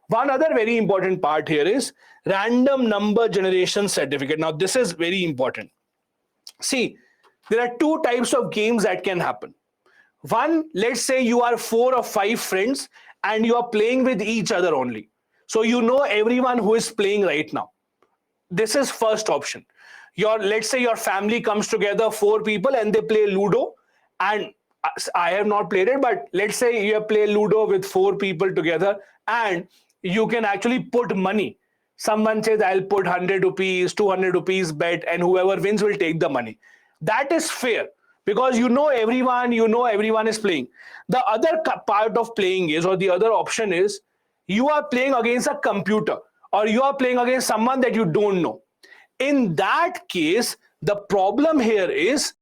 One other very important part here is random number generation certificate. Now, this is very important. See, there are two types of games that can happen. One, let's say you are 4 or 5 friends and you are playing with each other only. So you know everyone who is playing right now. This is first option. Let's say your family comes together, 4 people, and they play Ludo. And I have not played it, but let's say you play Ludo with 4 people together, and you can actually put money. Someone says, I'll put 100 rupees, 200 rupees bet, and whoever wins will take the money. That is fair because you know everyone is playing. The other part of playing is, or the other option is, you are playing against a computer or you are playing against someone that you don't know. In that case, the problem here is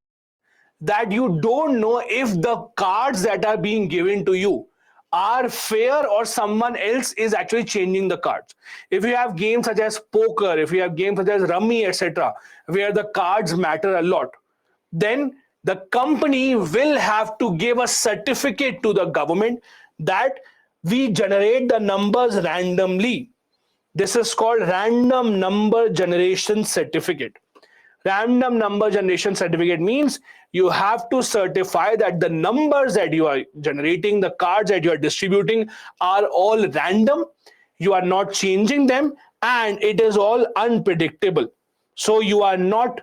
that you don't know if the cards that are being given to you are fair or someone else is actually changing the cards. If you have games such as poker, if you have games such as rummy, etc., where the cards matter a lot, then the company will have to give a certificate to the government that we generate the numbers randomly. This is called random number generation certificate. Random number generation certificate means you have to certify that the numbers that you are generating, the cards that you are distributing, are all random. You are not changing them, and it is all unpredictable. So you are not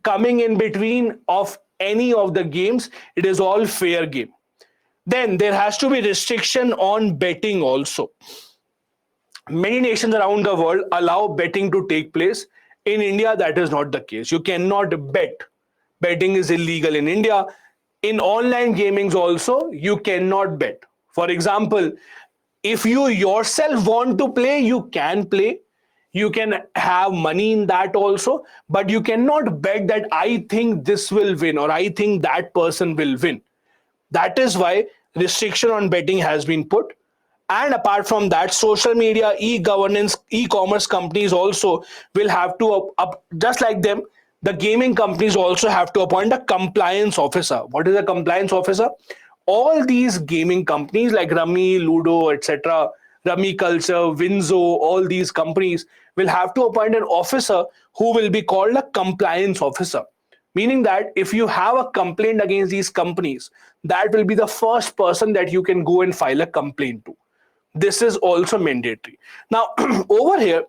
coming in between of any of the games. It is all fair game. Then there has to be restriction on betting also. Many nations around the world allow betting to take place. In India, that is not the case. You cannot bet. Betting is illegal in India. In online gamings also, you cannot bet. For example, if you yourself want to play, you can play. You can have money in that also, but you cannot bet that I think this will win or I think that person will win. That is why restriction on betting has been put. And apart from that, social media, e-governance, e-commerce companies also will have to just like them, the gaming companies also have to appoint a compliance officer. What is a compliance officer? All these gaming companies like Rummy, Ludo, etc., Rummy Culture, Winzo, all these companies will have to appoint an officer who will be called a compliance officer. Meaning that if you have a complaint against these companies, that will be the first person that you can go and file a complaint to. This is also mandatory. Now, over here,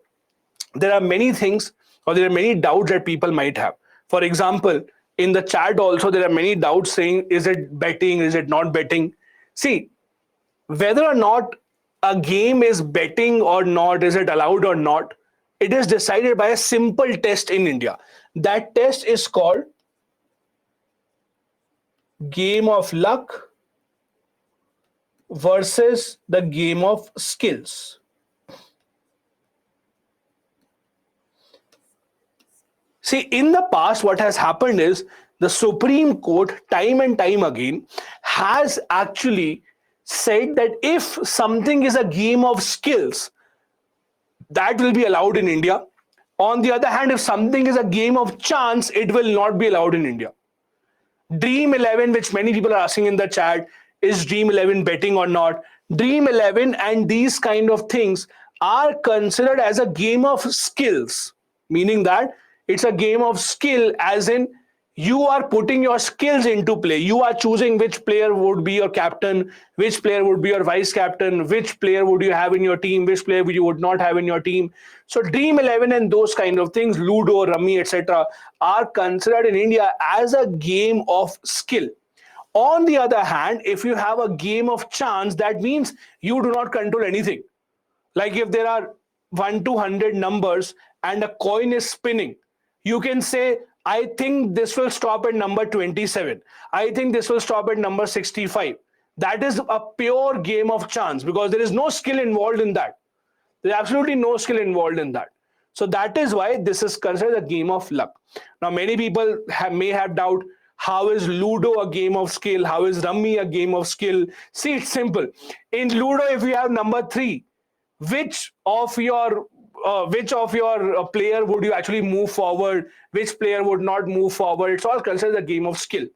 there are many things or there are many doubts that people might have. For example, in the chat also, there are many doubts saying, is it betting? Is it not betting? See, whether or not a game is betting or not, is it allowed or not, it is decided by a simple test in India. That test is called game of luck versus the game of skills. See, in the past, what has happened is the Supreme Court, time and time again, has actually said that if something is a game of skills, that will be allowed in India. On the other hand, if something is a game of chance, it will not be allowed in India. Dream 11, which many people are asking in the chat, is Dream 11 betting or not? Dream 11 and these kind of things are considered as a game of skills, meaning that it's a game of skill, as in you are putting your skills into play. You are choosing which player would be your captain, which player would be your vice captain, which player would you have in your team, which player you would not have in your team. So Dream 11 and those kind of things, Ludo, Rummy, etc., are considered in India as a game of skill. On the other hand, if you have a game of chance, that means you do not control anything. Like if there are 1 to 100 numbers and a coin is spinning, you can say, I think this will stop at number 27. I think this will stop at number 65. That is a pure game of chance because there is no skill involved in that. There's absolutely no skill involved in that. So that is why this is considered a game of luck. Now, many people may have doubt, how is Ludo a game of skill? How is Rummy a game of skill? See, it's simple. In Ludo, if you have number 3, which of your player would you actually move forward? Which player would not move forward? It's all considered a game of skill.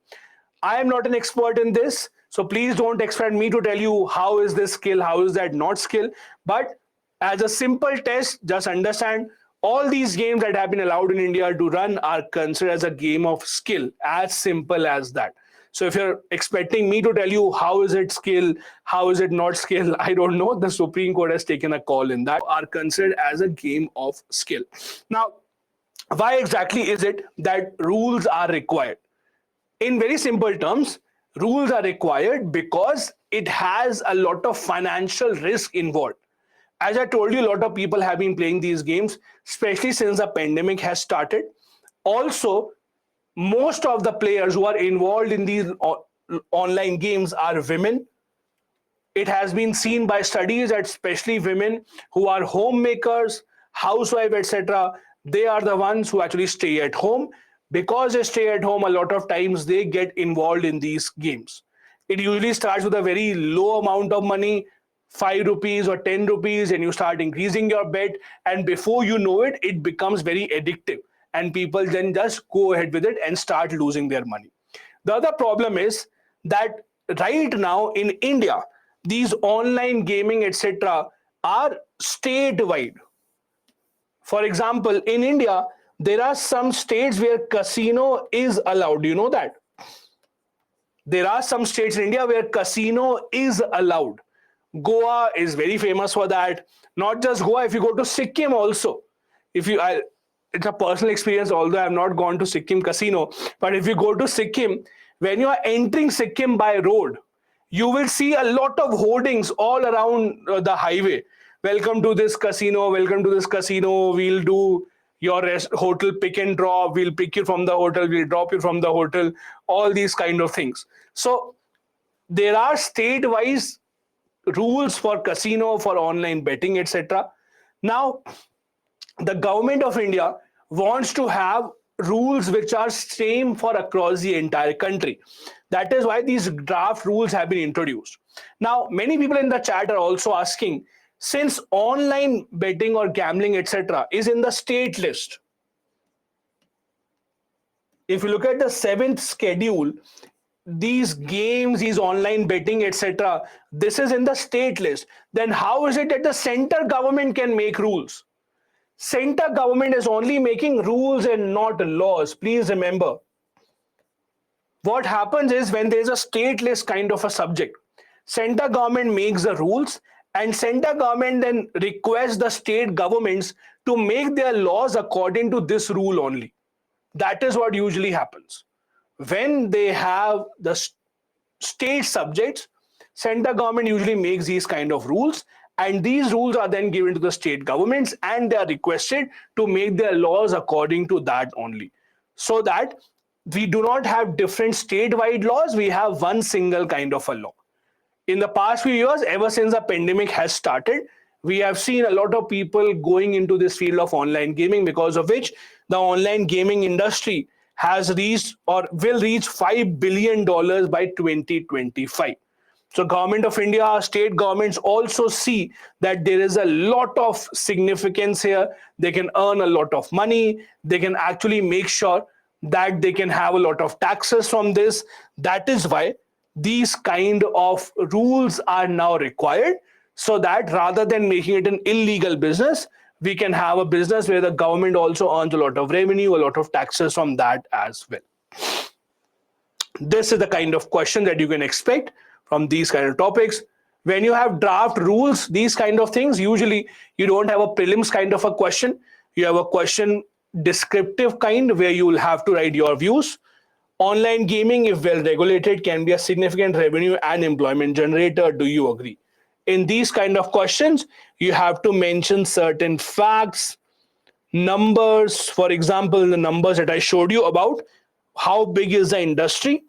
I am not an expert in this, so please don't expect me to tell you how is this skill, how is that not skill. But as a simple test, just understand all these games that have been allowed in India to run are considered as a game of skill, as simple as that. So if you're expecting me to tell you how is it skill, how is it not skill, I don't know. The Supreme Court has taken a call in that, are considered as a game of skill. Now, why exactly is it that rules are required? In very simple terms, rules are required because it has a lot of financial risk involved. As I told you, a lot of people have been playing these games, especially since the pandemic has started. Also, most of the players who are involved in these online games are women. It has been seen by studies that especially women who are homemakers, housewife, etc., they are the ones who actually stay at home. Because they stay at home, a lot of times they get involved in these games. It usually starts with a very low amount of money, 5 rupees or 10 rupees, and you start increasing your bet. And before you know it, it becomes very addictive. And people then just go ahead with it and start losing their money. The other problem is that right now in India, these online gaming, etc., are statewide. For example, in India, there are some states where casino is allowed. Do you know that? There are some states in India where casino is allowed. Goa is very famous for that. Not just Goa, if you go to Sikkim also, if you, it's a personal experience, although I have not gone to Sikkim casino, but if you go to Sikkim, when you are entering Sikkim by road, you will see a lot of hoardings all around the highway. Welcome to this casino, welcome to this casino, we'll do your hotel pick and drop, we'll pick you from the hotel, we'll drop you from the hotel, all these kind of things. So there are state-wise rules for casino, for online betting, etc. Now, the government of India wants to have rules which are same for across the entire country. That is why these draft rules have been introduced. Now, many people in the chat are also asking, since online betting or gambling, etc., is in the state list, if you look at the 7th schedule, these games, these online betting, etc., this is in the state list. Then how is it that the center government can make rules? Center government is only making rules and not laws. Please remember. What happens is when there is a state list kind of a subject, center government makes the rules and center government then requests the state governments to make their laws according to this rule only. That is what usually happens. When they have the state subjects, center government usually makes these kind of rules, and these rules are then given to the state governments and they are requested to make their laws according to that only. So that we do not have different statewide laws, we have one single kind of a law. In the past few years, ever since the pandemic has started, we have seen a lot of people going into this field of online gaming, because of which the online gaming industry has reached or will reach $5 billion by 2025. So government of India, state governments also see that there is a lot of significance here. They can earn a lot of money. They can actually make sure that they can have a lot of taxes from this. That is why these kind of rules are now required, so that rather than making it an illegal business, we can have a business where the government also earns a lot of revenue, a lot of taxes from that as well. This is the kind of question that you can expect from these kind of topics. When you have draft rules, these kind of things, usually you don't have a prelims kind of a question. You have a question descriptive kind where you will have to write your views. Online gaming, if well regulated, can be a significant revenue and employment generator. Do you agree? In these kind of questions, you have to mention certain facts, numbers. For example, the numbers that I showed you about how big is the industry,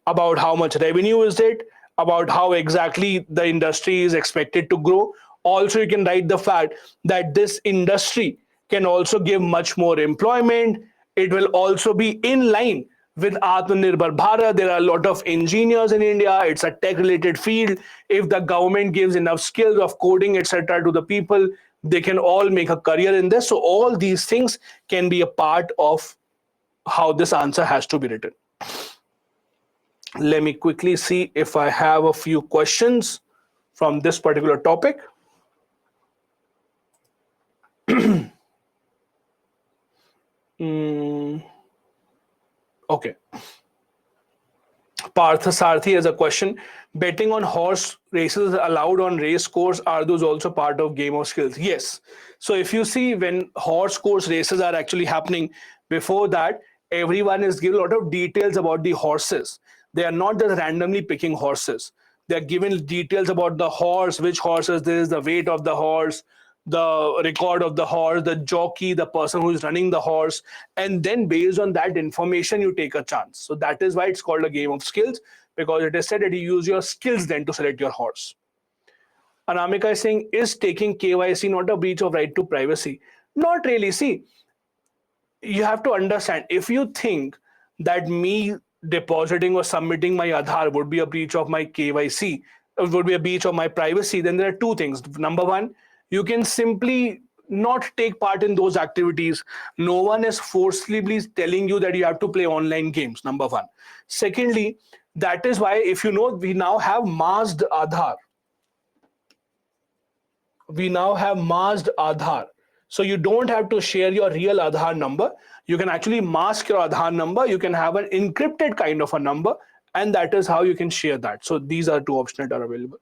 about how much revenue is it, about how exactly the industry is expected to grow. Also, you can write the fact that this industry can also give much more employment. It will also be in line with Atmanirbhar Bharat. There are a lot of engineers in India. It's a tech-related field. If the government gives enough skills of coding, etc., to the people, they can all make a career in this. So all these things can be a part of how this answer has to be written. Let me quickly see if I have a few questions from this particular topic. Okay. Partha Sarthi has a question. Betting on horse races allowed on race course, are those also part of game of skills? Yes. So if you see, when horse course races are actually happening, before that, everyone is given a lot of details about the horses. They are not just randomly picking horses. They're given details about the horse, which horse is this, the weight of the horse, the record of the horse, the jockey, the person who is running the horse, and then based on that information, you take a chance. So that is why it's called a game of skills, because it is said that you use your skills then to select your horse. Anamika is saying, is taking KYC not a breach of right to privacy? Not really. See, you have to understand, if you think that me depositing or submitting my Aadhaar would be a breach of my KYC, would be a breach of my privacy, then there are two things. Number one, you can simply not take part in those activities. No one is forcibly telling you that you have to play online games, number one. Secondly, that is why, if you know, we now have masked Aadhaar. We now have masked Aadhaar. So you don't have to share your real Aadhaar number. You can actually mask your Aadhaar number. You can have an encrypted kind of a number, and that is how you can share that. So these are two options that are available.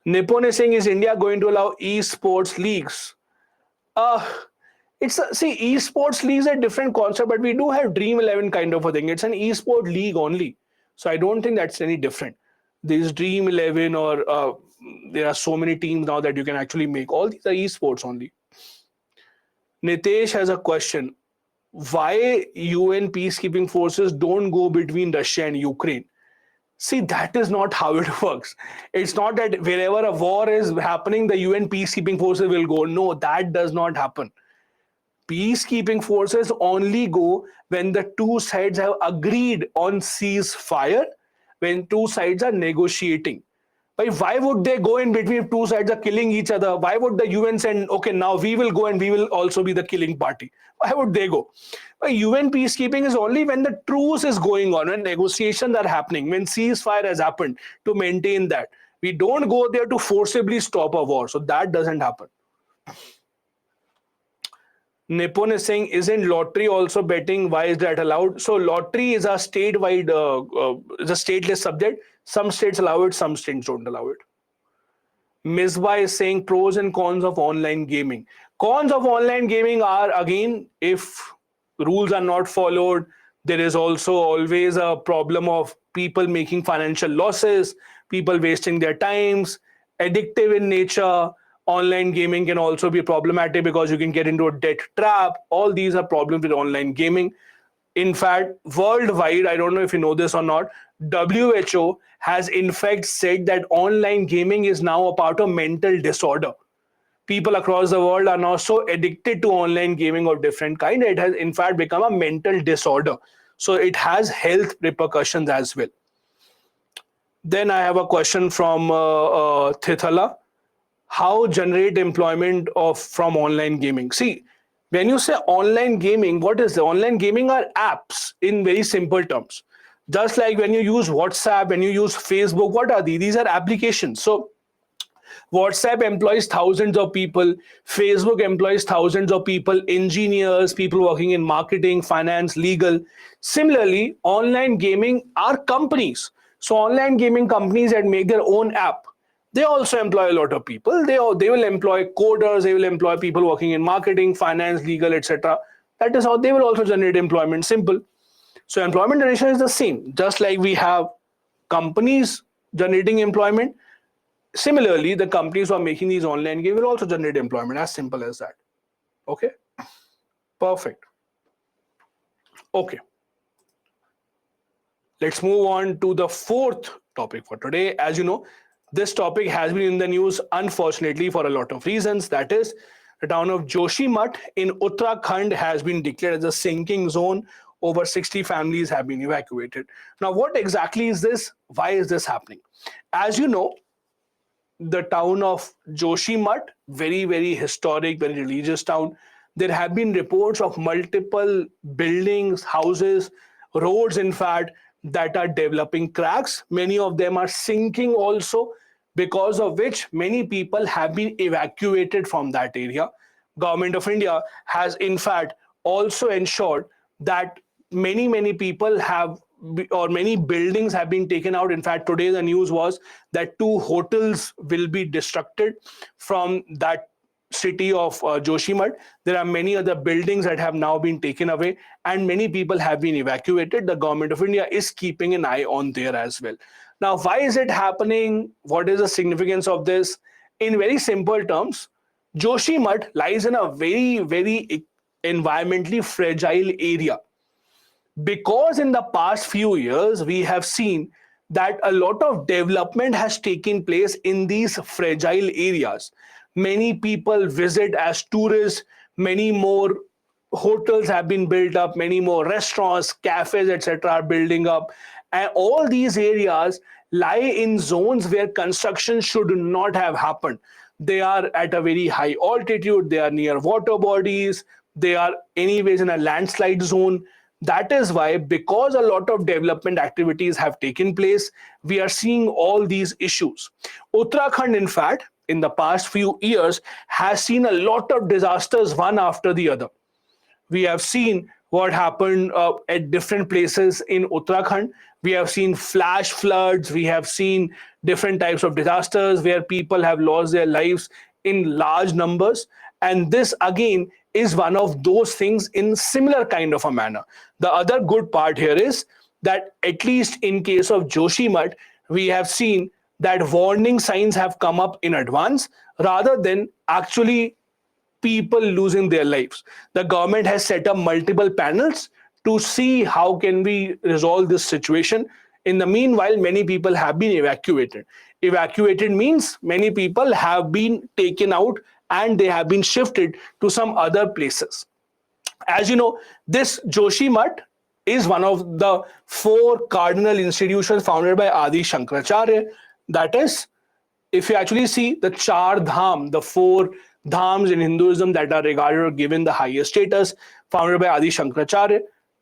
Nippon is saying, is India going to allow esports leagues? See, esports leagues are a different concept, but we do have Dream 11 kind of a thing. It's an esport league only. So I don't think that's any different. There's Dream 11, or there are so many teams now that you can actually make. All these are esports only. Nitesh has a question. Why UN peacekeeping forces don't go between Russia and Ukraine? See, that is not how it works. It's not that wherever a war is happening, the UN peacekeeping forces will go. No, that does not happen. Peacekeeping forces only go when the two sides have agreed on ceasefire, when two sides are negotiating. But why would they go in between if two sides are killing each other? Why would the UN send, okay, now we will go and we will also be the killing party? Why would they go? But UN peacekeeping is only when the truce is going on, when negotiations are happening, when ceasefire has happened, to maintain that. We don't go there to forcibly stop a war. So that doesn't happen. Nippon is saying, isn't lottery also betting? Why is that allowed? So lottery is a statewide, is a stateless subject. Some states allow it, some states don't allow it. Misbah is saying pros and cons of online gaming. Cons of online gaming are, again, if rules are not followed, there is also always a problem of people making financial losses, people wasting their times, addictive in nature. Online gaming can also be problematic because you can get into a debt trap. All these are problems with online gaming. In fact, worldwide, I don't know if you know this or not, WHO has in fact said that online gaming is now a part of mental disorder. People across the world are now so addicted to online gaming of different kind, it has in fact become a mental disorder. So it has health repercussions as well. Then I have a question from Thithala. How generate employment from online gaming? See, when you say online gaming, what is the online gaming? Are apps in very simple terms. Just like when you use WhatsApp, when you use Facebook, what are these? These are applications. So WhatsApp employs thousands of people, Facebook employs thousands of people, engineers, people working in marketing, finance, legal. Similarly, online gaming are companies. So online gaming companies that make their own app, they also employ a lot of people. They will employ coders, they will employ people working in marketing, finance, legal, etc. That is how they will also generate employment. Simple. So employment generation is the same. Just like we have companies generating employment, similarly, the companies who are making these online games will also generate employment. As simple as that. Okay? Perfect. Okay. Let's move on to the fourth topic for today. As you know, this topic has been in the news, unfortunately, for a lot of reasons. That is, the town of Joshimath in Uttarakhand has been declared as a sinking zone. Over 60 families have been evacuated. Now, what exactly is this? Why is this happening? As you know, the town of Joshimath, very, very historic, very religious town. There have been reports of multiple buildings, houses, roads, in fact, that are developing cracks. Many of them are sinking also, because of which many people have been evacuated from that area. Government of India has in fact also ensured that many people have, or many buildings have been taken out. In fact, today the news was that 2 hotels will be destructed from that city of Joshimath. There are many other buildings that have now been taken away, and many people have been evacuated. The government of India is keeping an eye on there as well. Now, why is it happening? What is the significance of this? In very simple terms, Joshimath lies in a very, very environmentally fragile area, because in the past few years we have seen that a lot of development has taken place in these fragile areas. Many people visit as tourists, many more hotels have been built up, many more restaurants, cafes, etc. are building up, and all these areas lie in zones where construction should not have happened. They are at a very high altitude, they are near water bodies, they are anyways in a landslide zone. That is why, because a lot of development activities have taken place, we are seeing all these issues. Uttarakhand, in fact, in the past few years, has seen a lot of disasters one after the other. We have seen what happened at different places in Uttarakhand. We have seen flash floods. We have seen different types of disasters where people have lost their lives in large numbers. And this again is one of those things in similar kind of a manner. The other good part here is that at least in case of Joshimath, we have seen that warning signs have come up in advance rather than actually people losing their lives. The government has set up multiple panels to see how can we resolve this situation. In the meanwhile, many people have been evacuated. Evacuated means many people have been taken out and they have been shifted to some other places. As you know, this Joshimath is one of the four cardinal institutions founded by Adi Shankaracharya. That is, if you actually see the Char Dham, the four dhams in Hinduism that are regarded or given the highest status, founded by Adi Shankaracharya,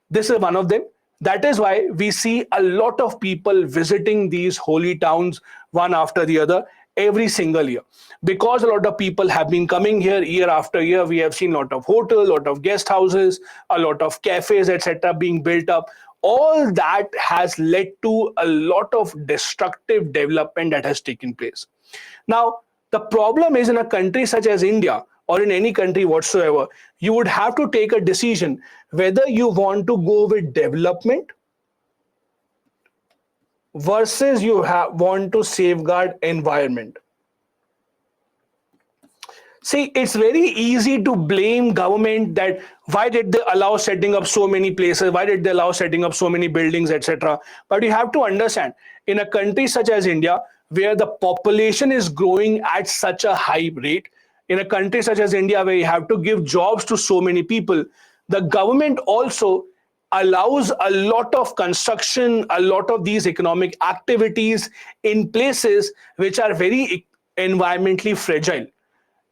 this is one of them. That is why we see a lot of people visiting these holy towns one after the other every single year. Because a lot of people have been coming here year after year, we have seen a lot of hotels, a lot of guest houses, a lot of cafes, etc. being built up. All that has led to a lot of destructive development that has taken place. Now, the problem is in a country such as India or in any country whatsoever, you would have to take a decision whether you want to go with development versus want to safeguard environment. See, it's very easy to blame government that why did they allow setting up so many places, why did they allow setting up so many buildings, etc. But you have to understand, in a country such as India, where the population is growing at such a high rate, in a country such as India, where you have to give jobs to so many people, the government also allows a lot of construction, a lot of these economic activities in places which are very environmentally fragile.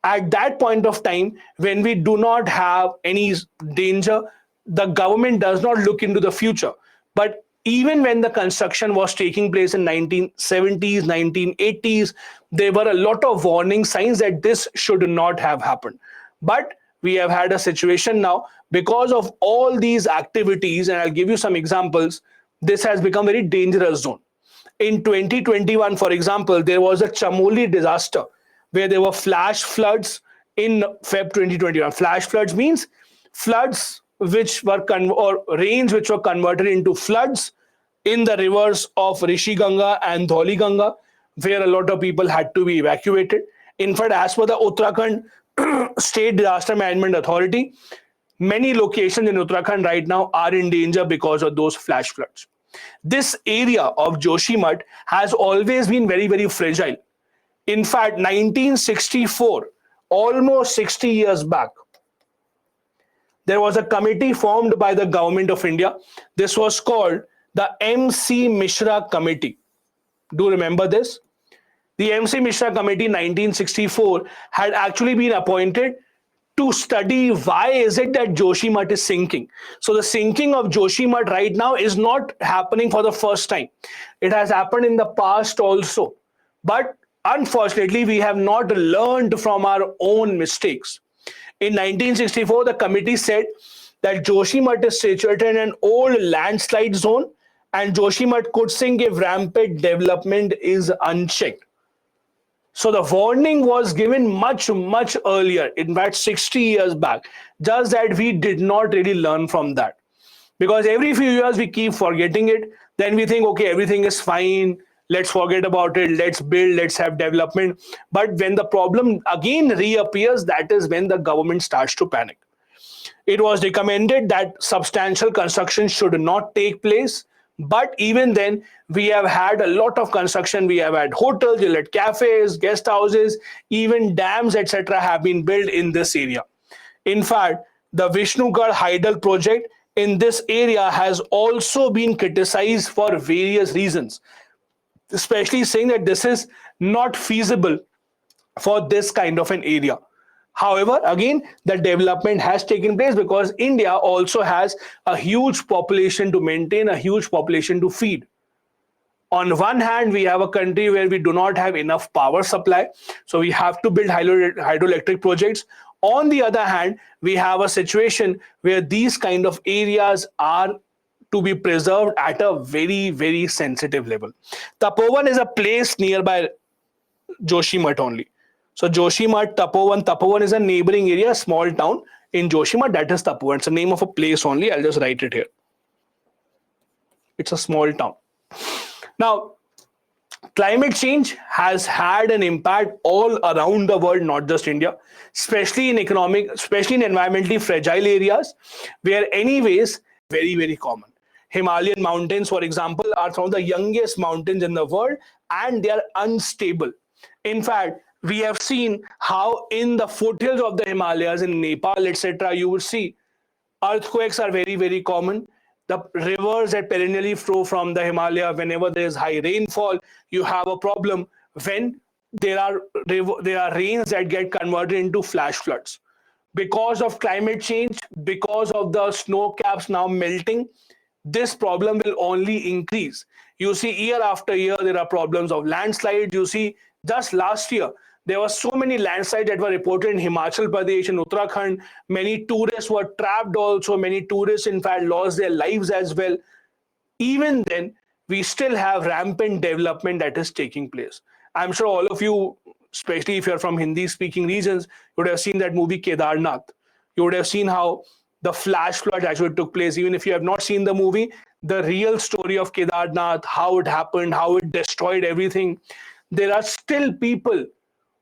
At that point of time, when we do not have any danger, the government does not look into the future. But even when the construction was taking place in 1970s, 1980s, there were a lot of warning signs that this should not have happened. But we have had a situation now because of all these activities, and I'll give you some examples, this has become a very dangerous zone. In 2021, for example, there was a Chamoli disaster where there were flash floods in Feb 2021. Flash floods means floods which were or rains which were converted into floods in the rivers of Rishi Ganga and Dhauli Ganga, where a lot of people had to be evacuated. In fact, as per the Uttarakhand State Disaster Management Authority, many locations in Uttarakhand right now are in danger because of those flash floods. This area of Joshimath has always been very, very fragile. In fact, 1964, almost 60 years back, there was a committee formed by the government of India. This was called the M.C. Mishra Committee. Do you remember this? The M.C. Mishra Committee 1964 had actually been appointed to study why is it that Joshimath is sinking. So the sinking of Joshimath right now is not happening for the first time. It has happened in the past also. But unfortunately, we have not learned from our own mistakes. In 1964, the committee said that Joshimath is situated in an old landslide zone and Joshimath could sink if rampant development is unchecked. So the warning was given much, much earlier, in fact, 60 years back, just that we did not really learn from that. Because every few years we keep forgetting it. Then we think, okay, everything is fine. Let's forget about it. Let's build, let's have development. But when the problem again reappears, that is when the government starts to panic. It was recommended that substantial construction should not take place. But even then, we have had a lot of construction. We have had hotels, we had cafes, guest houses, even dams, etc., have been built in this area. In fact, the Vishnugad Hydel project in this area has also been criticized for various reasons, especially saying that this is not feasible for this kind of an area. However, again, the development has taken place because India also has a huge population to maintain, a huge population to feed. On one hand, we have a country where we do not have enough power supply, so we have to build hydroelectric projects. On the other hand, we have a situation where these kind of areas are to be preserved at a very, very sensitive level. Tapovan is a place nearby Joshimath only. So Joshimath, Tapovan is a neighboring area, a small town in Joshimath. That is Tapovan. It's the name of a place only. I'll just write it here. It's a small town. Now, climate change has had an impact all around the world, not just India, especially in environmentally fragile areas, where anyways, very, very common. Himalayan mountains, for example, are some of the youngest mountains in the world, and they are unstable. In fact, we have seen how in the foothills of the Himalayas, in Nepal, etc., you would see earthquakes are very, very common. The rivers that perennially flow from the Himalaya, whenever there is high rainfall, you have a problem when there are rains that get converted into flash floods. Because of climate change, because of the snow caps now melting, this problem will only increase. You see, year after year, there are problems of landslides. You see, just last year, there were so many landslides that were reported in Himachal Pradesh and Uttarakhand. Many tourists were trapped also. Many tourists, in fact, lost their lives as well. Even then, we still have rampant development that is taking place. I'm sure all of you, especially if you're from Hindi-speaking regions, you would have seen that movie Kedarnath. You would have seen how the flash flood actually took place. Even if you have not seen the movie, the real story of Kedarnath, how it happened, how it destroyed everything. There are still people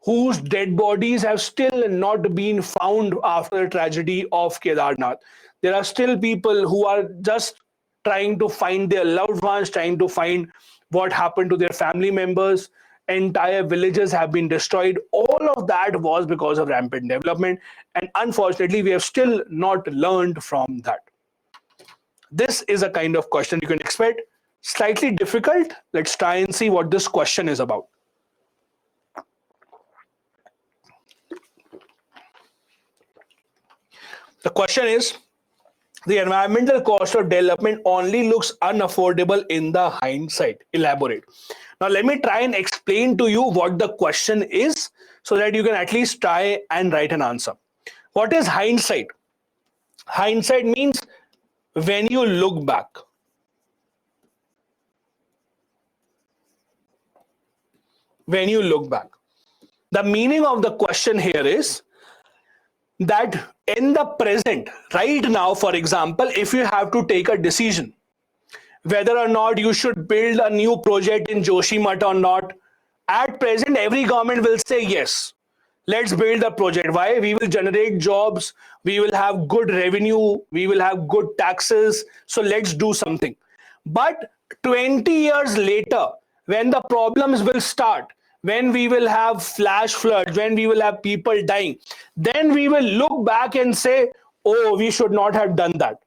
whose dead bodies have still not been found after the tragedy of Kedarnath. There are still people who are just trying to find their loved ones, trying to find what happened to their family members. Entire villages have been destroyed. All of that was because of rampant development. And unfortunately, we have still not learned from that. This is a kind of question you can expect. Slightly difficult. Let's try and see what this question is about. The question is, the environmental cost of development only looks unaffordable in the hindsight. Elaborate. Now, let me try and explain to you what the question is so that you can at least try and write an answer. What is hindsight? Hindsight means when you look back. When you look back. The meaning of the question here is that in the present, right now, for example, if you have to take a decision, whether or not you should build a new project in Joshimath or not, at present, every government will say, yes, let's build a project. Why? We will generate jobs, we will have good revenue, we will have good taxes, so let's do something. But 20 years later, when the problems will start, when we will have flash floods, when we will have people dying, then we will look back and say, oh, we should not have done that.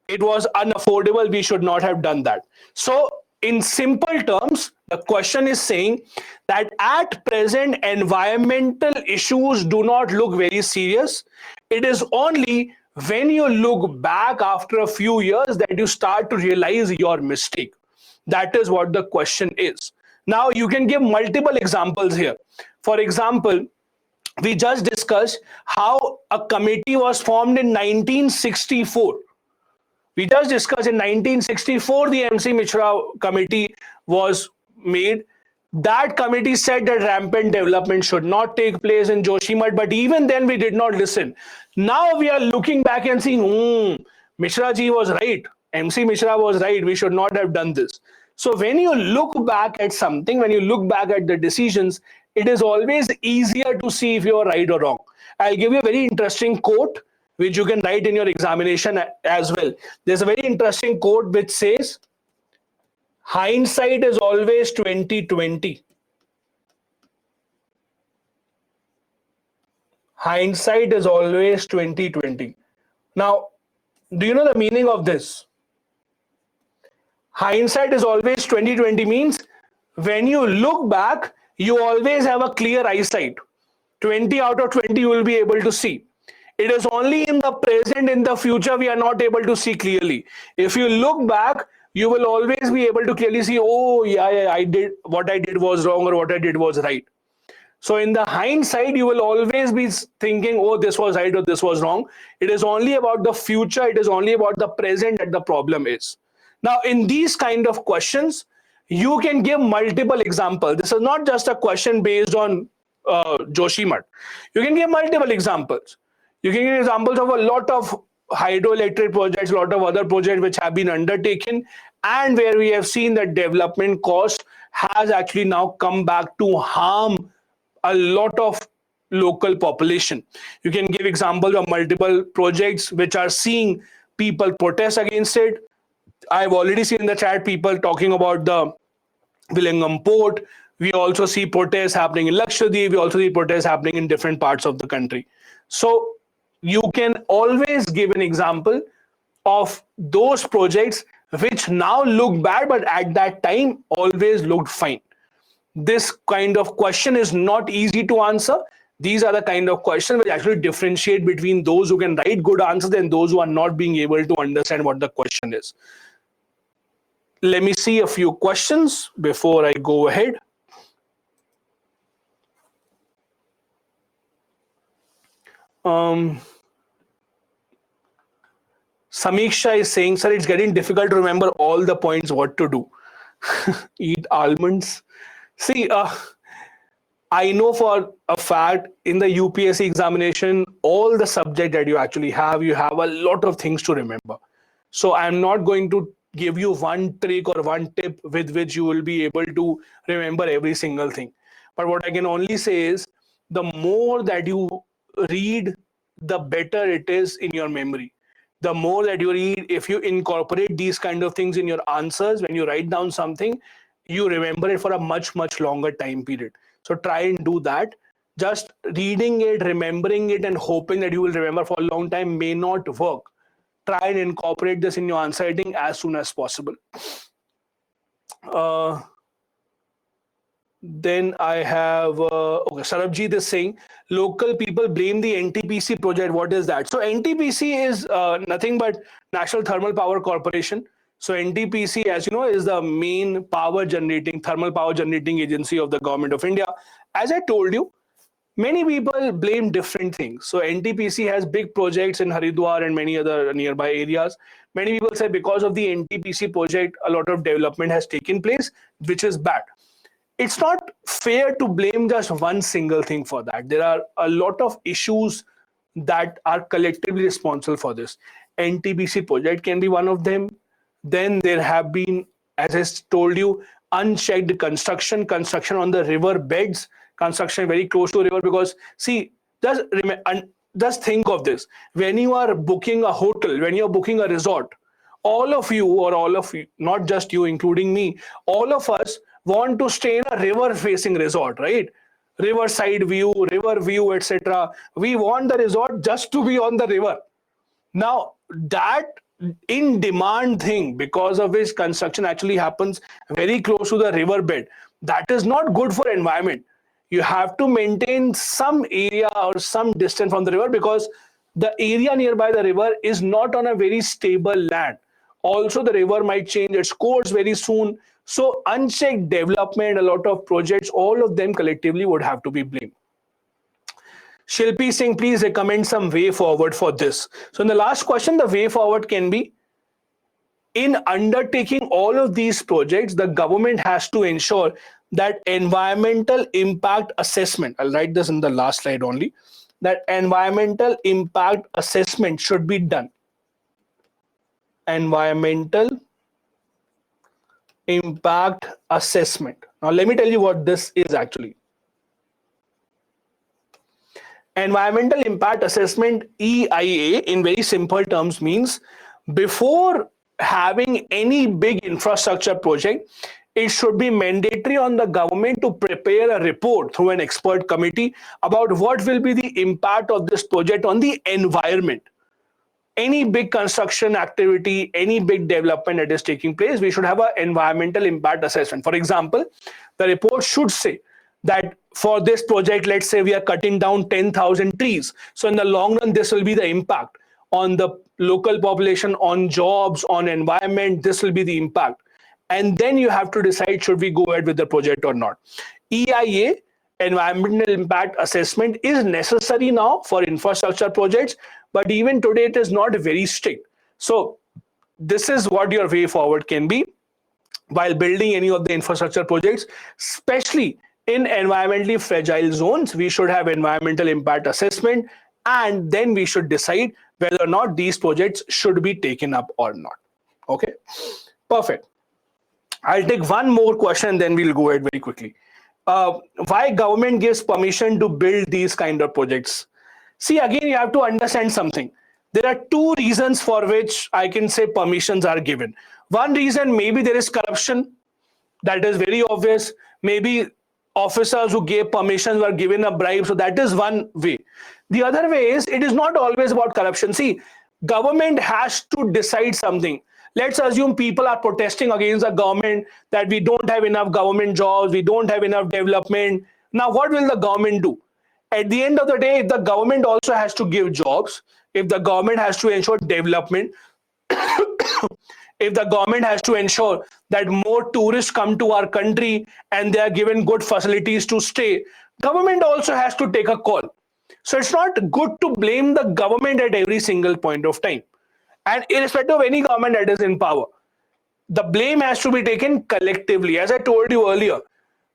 It was unaffordable, we should not have done that. So in simple terms, the question is saying that at present, environmental issues do not look very serious. It is only when you look back after a few years that you start to realize your mistake. That is what the question is. Now, you can give multiple examples here. For example, we just discussed how a committee was formed in 1964. We just discussed in 1964, the MC Mishra committee was made. That committee said that rampant development should not take place in Joshimath, but even then we did not listen. Now we are looking back and seeing, Mishra ji was right. MC Mishra was right. We should not have done this. So when you look back at something, when you look back at the decisions, it is always easier to see if you are right or wrong. I'll give you a very interesting quote which you can write in your examination as well. There's a very interesting quote which says, hindsight is always 2020. Hindsight is always 2020. Now, do you know the meaning of this? Hindsight is always 2020 means when you look back, you always have a clear eyesight. 20 out of 20 you will be able to see. It is only in the present, in the future, we are not able to see clearly. If you look back, you will always be able to clearly see, oh, yeah, I did what I did was wrong or what I did was right. So in the hindsight, you will always be thinking, oh, this was right or this was wrong. It is only about the future. It is only about the present that the problem is. Now, in these kind of questions, you can give multiple examples. This is not just a question based on Joshimath. You can give multiple examples. You can give examples of a lot of hydroelectric projects, a lot of other projects which have been undertaken, and where we have seen that development cost has actually now come back to harm a lot of local population. You can give examples of multiple projects which are seeing people protest against it. I've already seen in the chat people talking about the Vizhinjam port. We also see protests happening in Lakshadweep. We also see protests happening in different parts of the country. So you can always give an example of those projects which now look bad, but at that time always looked fine. This kind of question is not easy to answer. These are the kind of questions which actually differentiate between those who can write good answers and those who are not being able to understand what the question is. Let me see a few questions before I go ahead. Samiksha is saying, sir, it's getting difficult to remember all the points, what to do. Eat almonds. See, I know for a fact in the UPSC examination, all the subject that you actually have, you have a lot of things to remember. So I'm not going to give you one trick or one tip with which you will be able to remember every single thing. But what I can only say is the more that you read, the better it is in your memory. The more that you read, if you incorporate these kind of things in your answers, when you write down something, you remember it for a much, much longer time period. So try and do that. Just reading it, remembering it, and hoping that you will remember for a long time may not work. Try and incorporate this in your answer writing as soon as possible. Then I have, okay, Sarabjit is saying, local people blame the NTPC project. What is that? So NTPC is nothing but National Thermal Power Corporation. So NTPC, as you know, is the main thermal power generating agency of the government of India. As I told you, many people blame different things. So NTPC has big projects in Haridwar and many other nearby areas. Many people say because of the NTPC project, a lot of development has taken place, which is bad. It's not fair to blame just one single thing for that. There are a lot of issues that are collectively responsible for this. NTPC project can be one of them. Then there have been, as I told you, unchecked construction on the river beds, construction very close to a river. Because see, just think of this. When you are booking a hotel, when you're booking a resort, all of you, not just you, including me, all of us want to stay in a river-facing resort, right? Riverside view, river view, etc. We want the resort just to be on the river. Now, that in-demand thing, because of which construction actually happens very close to the riverbed, that is not good for environment. You have to maintain some area or some distance from the river because the area nearby the river is not on a very stable land. Also, the river might change its course very soon. So unchecked development, a lot of projects, all of them collectively would have to be blamed. Shilpi Singh, please recommend some way forward for this. So in the last question, the way forward can be, in undertaking all of these projects, the government has to ensure that environmental impact assessment, I'll write this in the last slide only, that environmental impact assessment should be done. Environmental impact assessment. Now, let me tell you what this is actually. Environmental impact assessment, EIA, in very simple terms means before having any big infrastructure project, it should be mandatory on the government to prepare a report through an expert committee about what will be the impact of this project on the environment. Any big construction activity, any big development that is taking place, we should have an environmental impact assessment. For example, the report should say that for this project, let's say we are cutting down 10,000 trees. So in the long run, this will be the impact on the local population, on jobs, on environment. This will be the impact. And then you have to decide, should we go ahead with the project or not? EIA, environmental impact assessment, is necessary now for infrastructure projects, but even today it is not very strict. So this is what your way forward can be while building any of the infrastructure projects, especially in environmentally fragile zones. We should have environmental impact assessment, and then we should decide whether or not these projects should be taken up or not. Okay, perfect. I'll take one more question, then we'll go ahead very quickly. Why government gives permission to build these kind of projects? See, again, you have to understand something. There are two reasons for which I can say permissions are given. One reason, maybe there is corruption. That is very obvious. Maybe officers who gave permissions were given a bribe. So that is one way. The other way is, it is not always about corruption. See, government has to decide something. Let's assume people are protesting against the government that we don't have enough government jobs, we don't have enough development. Now, what will the government do? At the end of the day, if the government also has to give jobs, if the government has to ensure development, if the government has to ensure that more tourists come to our country and they are given good facilities to stay, government also has to take a call. So it's not good to blame the government at every single point of time. And irrespective of any government that is in power, the blame has to be taken collectively. As I told you earlier,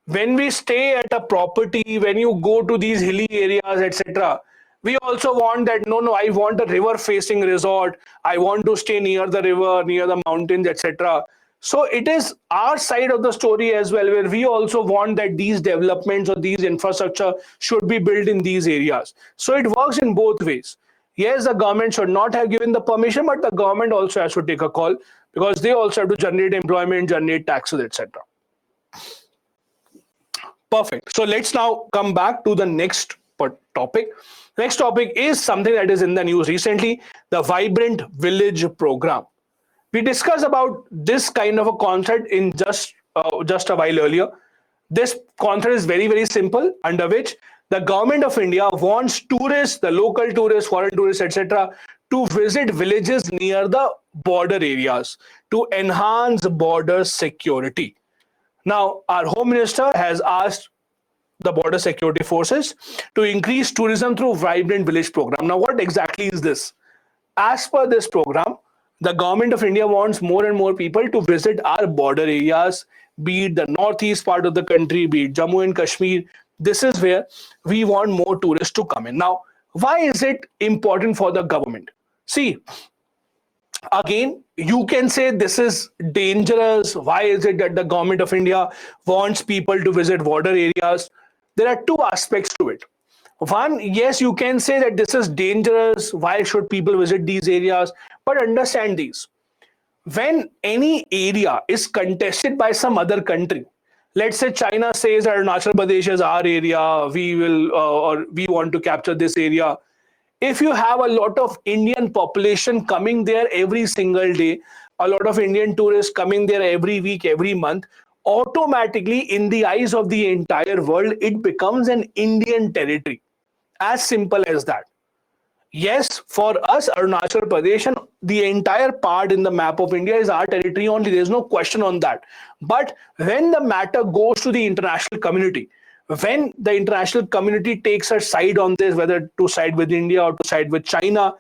when we stay at a property, when you go to these hilly areas, etc., we also want that, no, I want a river-facing resort. I want to stay near the river, near the mountains, etc. So it is our side of the story as well, where we also want that these developments or these infrastructure should be built in these areas. So it works in both ways. Yes, the government should not have given the permission, but the government also has to take a call because they also have to generate employment, generate taxes, etc. Perfect. So let's now come back to the next topic. Next topic is something that is in the news recently, the Vibrant Village program. We discussed about this kind of a concept in just a while earlier. This concept is very, very simple, under which the government of India wants tourists, the local tourists, foreign tourists, etc., to visit villages near the border areas to enhance border security. Now, our Home Minister has asked the border security forces to increase tourism through Vibrant Village program. Now, what exactly is this? As per this program, the government of India wants more and more people to visit our border areas, be it the northeast part of the country, be it Jammu and Kashmir. This is where we want more tourists to come in. Now, why is it important for the government? See, again, you can say this is dangerous. Why is it that the government of India wants people to visit border areas? There are two aspects to it. One, yes, you can say that this is dangerous. Why should people visit these areas? But understand these. When any area is contested by some other country, let's say China says that Arunachal Pradesh is our area, we will or we want to capture this area. If you have a lot of Indian population coming there every single day, a lot of Indian tourists coming there every week, every month, automatically in the eyes of the entire world, it becomes an Indian territory. As simple as that. Yes, for us, Arunachal Pradesh and the entire part in the map of India is our territory only. There's no question on that. But when the matter goes to the international community, when the international community takes a side on this, whether to side with India or to side with China,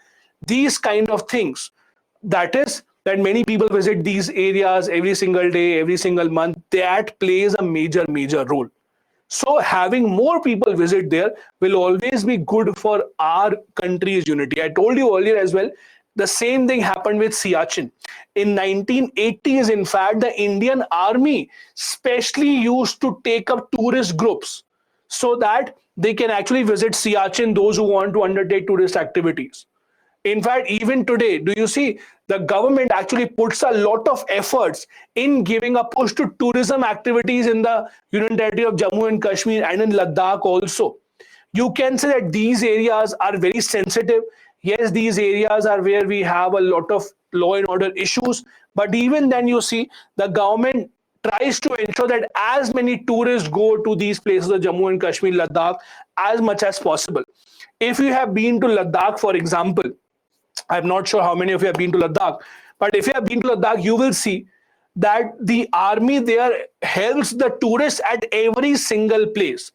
these kind of things, that is, that many people visit these areas every single day, every single month, that plays a major role. So having more people visit there will always be good for our country's unity. I told you earlier as well, the same thing happened with Siachen. In 1980s, in fact, the Indian Army specially used to take up tourist groups so that they can actually visit Siachen, those who want to undertake tourist activities. In fact, even today, do you see the government actually puts a lot of efforts in giving a push to tourism activities in the Union Territory of Jammu and Kashmir and in Ladakh also. You can say that these areas are very sensitive. Yes, these areas are where we have a lot of law and order issues. But even then, you see, the government tries to ensure that as many tourists go to these places of Jammu and Kashmir, Ladakh, as much as possible. If you have been to Ladakh, for example, I'm not sure how many of you have been to Ladakh, but if you have been to Ladakh, you will see that the army there helps the tourists at every single place.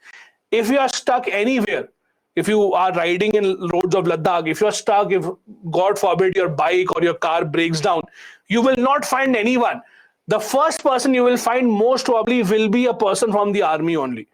If you are stuck anywhere, if you are riding in roads of Ladakh, if you're stuck, if God forbid your bike or your car breaks down, you will not find anyone. The first person you will find most probably will be a person from the army only.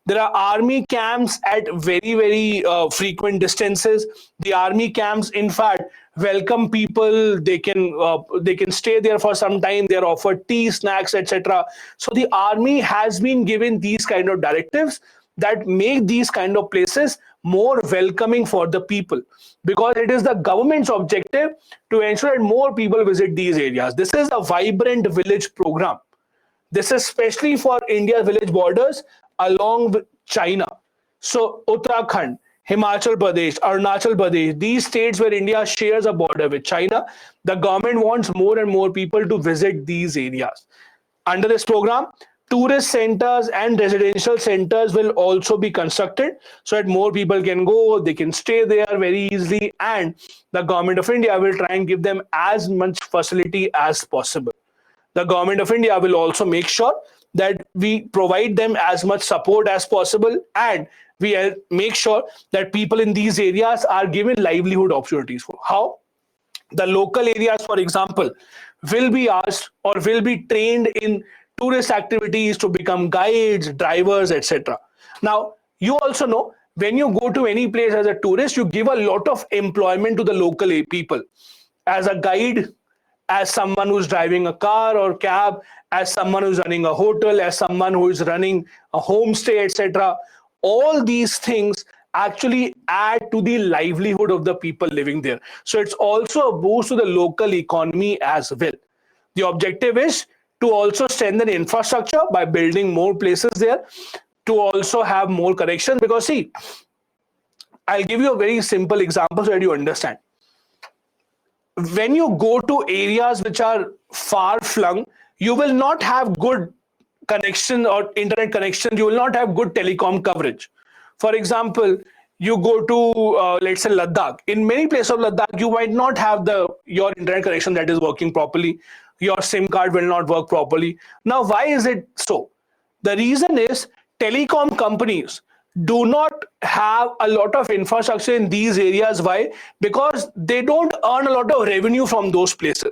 There are army camps at very frequent distances. The army camps, in fact, welcome people. They can stay there for some time. They are offered tea, snacks, etc. So the army has been given these kind of directives that make these kind of places more welcoming for the people, because it is the government's objective to ensure that more people visit these areas. This is a vibrant village program. This is especially for India's village borders along with China. So Uttarakhand, Himachal Pradesh, Arunachal Pradesh, these states where India shares a border with China, the government wants more and more people to visit these areas. Under this program, tourist centers and residential centers will also be constructed so that more people can go, they can stay there very easily, and the government of India will try and give them as much facility as possible. The government of India will also make sure that we provide them as much support as possible, and we make sure that people in these areas are given livelihood opportunities. For how? The local areas, for example, will be asked or will be trained in tourist activities to become guides, drivers, etc. Now, you also know, when you go to any place as a tourist, you give a lot of employment to the local people. As a guide, as someone who's driving a car or cab, as someone who's running a hotel, as someone who is running a homestay, etc. All these things actually add to the livelihood of the people living there. So it's also a boost to the local economy as well. The objective is to also strengthen infrastructure by building more places there, to also have more connections. Because see, I'll give you a very simple example so that you understand. When you go to areas which are far flung, you will not have good connection or internet connection. You will not have good telecom coverage. For example, you go to let's say Ladakh. In many places of Ladakh, you might not have your internet connection that is working properly. Your SIM card will not work properly. Now, why is it so? The reason is telecom companies do not have a lot of infrastructure in these areas. Why? Because they don't earn a lot of revenue from those places.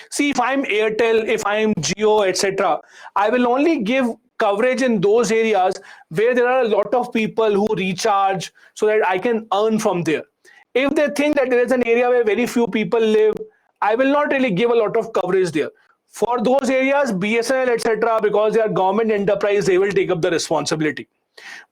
See, if I'm Airtel, if I'm Jio, etc., I will only give coverage in those areas where there are a lot of people who recharge so that I can earn from there. If they think that there is an area where very few people live, I will not really give a lot of coverage there. For those areas, BSNL, etc., because they are government enterprise, they will take up the responsibility.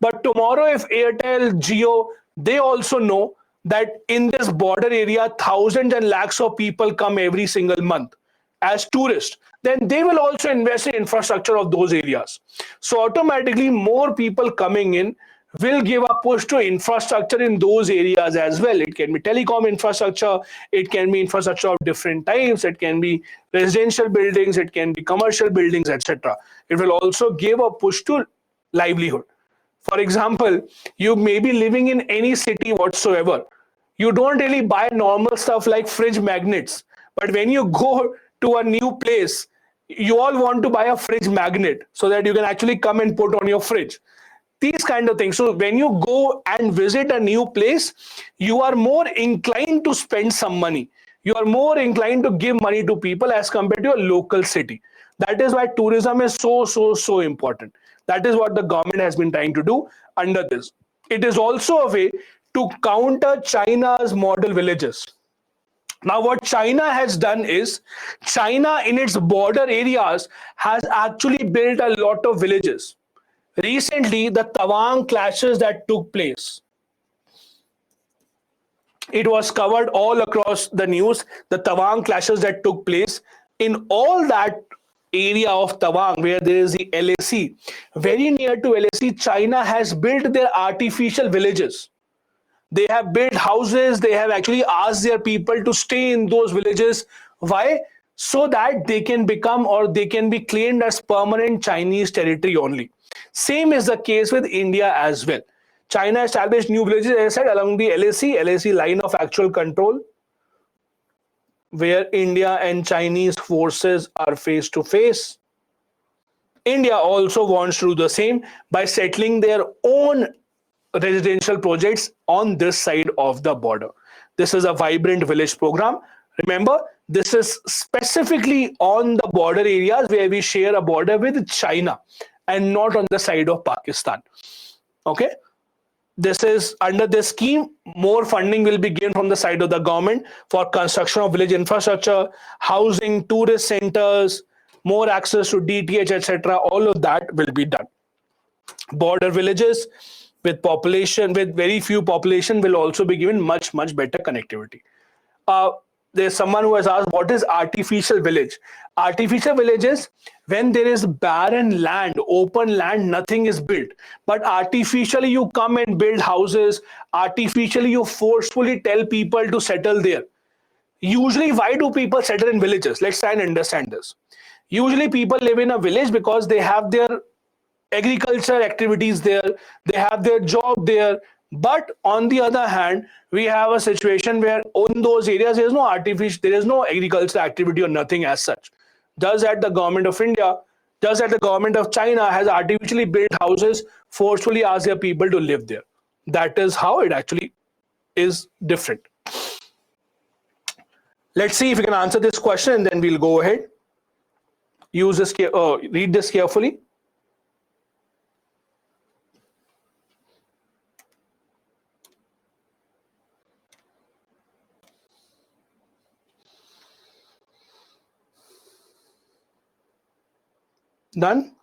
But tomorrow, if Airtel, Jio, they also know that in this border area, thousands and lakhs of people come every single month as tourists, then they will also invest in infrastructure of those areas. So automatically, more people coming in will give a push to infrastructure in those areas as well. It can be telecom infrastructure, it can be infrastructure of different types, it can be residential buildings, it can be commercial buildings, etc. It will also give a push to livelihood. For example, you may be living in any city whatsoever. You don't really buy normal stuff like fridge magnets. But when you go to a new place, you all want to buy a fridge magnet so that you can actually come and put on your fridge. These kind of things. So when you go and visit a new place, you are more inclined to spend some money. You are more inclined to give money to people as compared to your local city. That is why tourism is so important. That is what the government has been trying to do under this. It is also a way to counter China's model villages. Now, what China has done is, China in its border areas has actually built a lot of villages. Recently, the Tawang clashes that took place, it was covered all across the news. The Tawang clashes that took place in all that area of Tawang where there is the LAC, very near to LAC, China has built their artificial villages. They have built houses. They have actually asked their people to stay in those villages. Why? So that they can become, or they can be claimed as permanent Chinese territory only. Same is the case with India as well. China established new villages, as I said, along the LAC line of actual control, where India and Chinese forces are face to face. India also wants to do the same by settling their own residential projects on this side of the border. This is a vibrant village program. Remember, this is specifically on the border areas where we share a border with China and not on the side of Pakistan. Okay. This is under this scheme, more funding will be given from the side of the government for construction of village infrastructure, housing, tourist centers, more access to DTH, etc. All of that will be done. Border villages with population, with very few population, will also be given much better connectivity. There's someone who has asked, what is artificial village? Artificial villages, when there is barren land, open land, nothing is built. But artificially you come and build houses, artificially you forcefully tell people to settle there. Usually, why do people settle in villages? Let's try and understand this. Usually people live in a village because they have their agriculture activities there, they have their job there. But on the other hand, we have a situation where in those areas there is no artificial, there is no agricultural activity or nothing as such. Does that the government of India, does that the government of China has artificially built houses, forcefully ask their people to live there. That is how it actually is different. Let's see if we can answer this question, and then we'll go ahead. Use this, read this carefully. Done?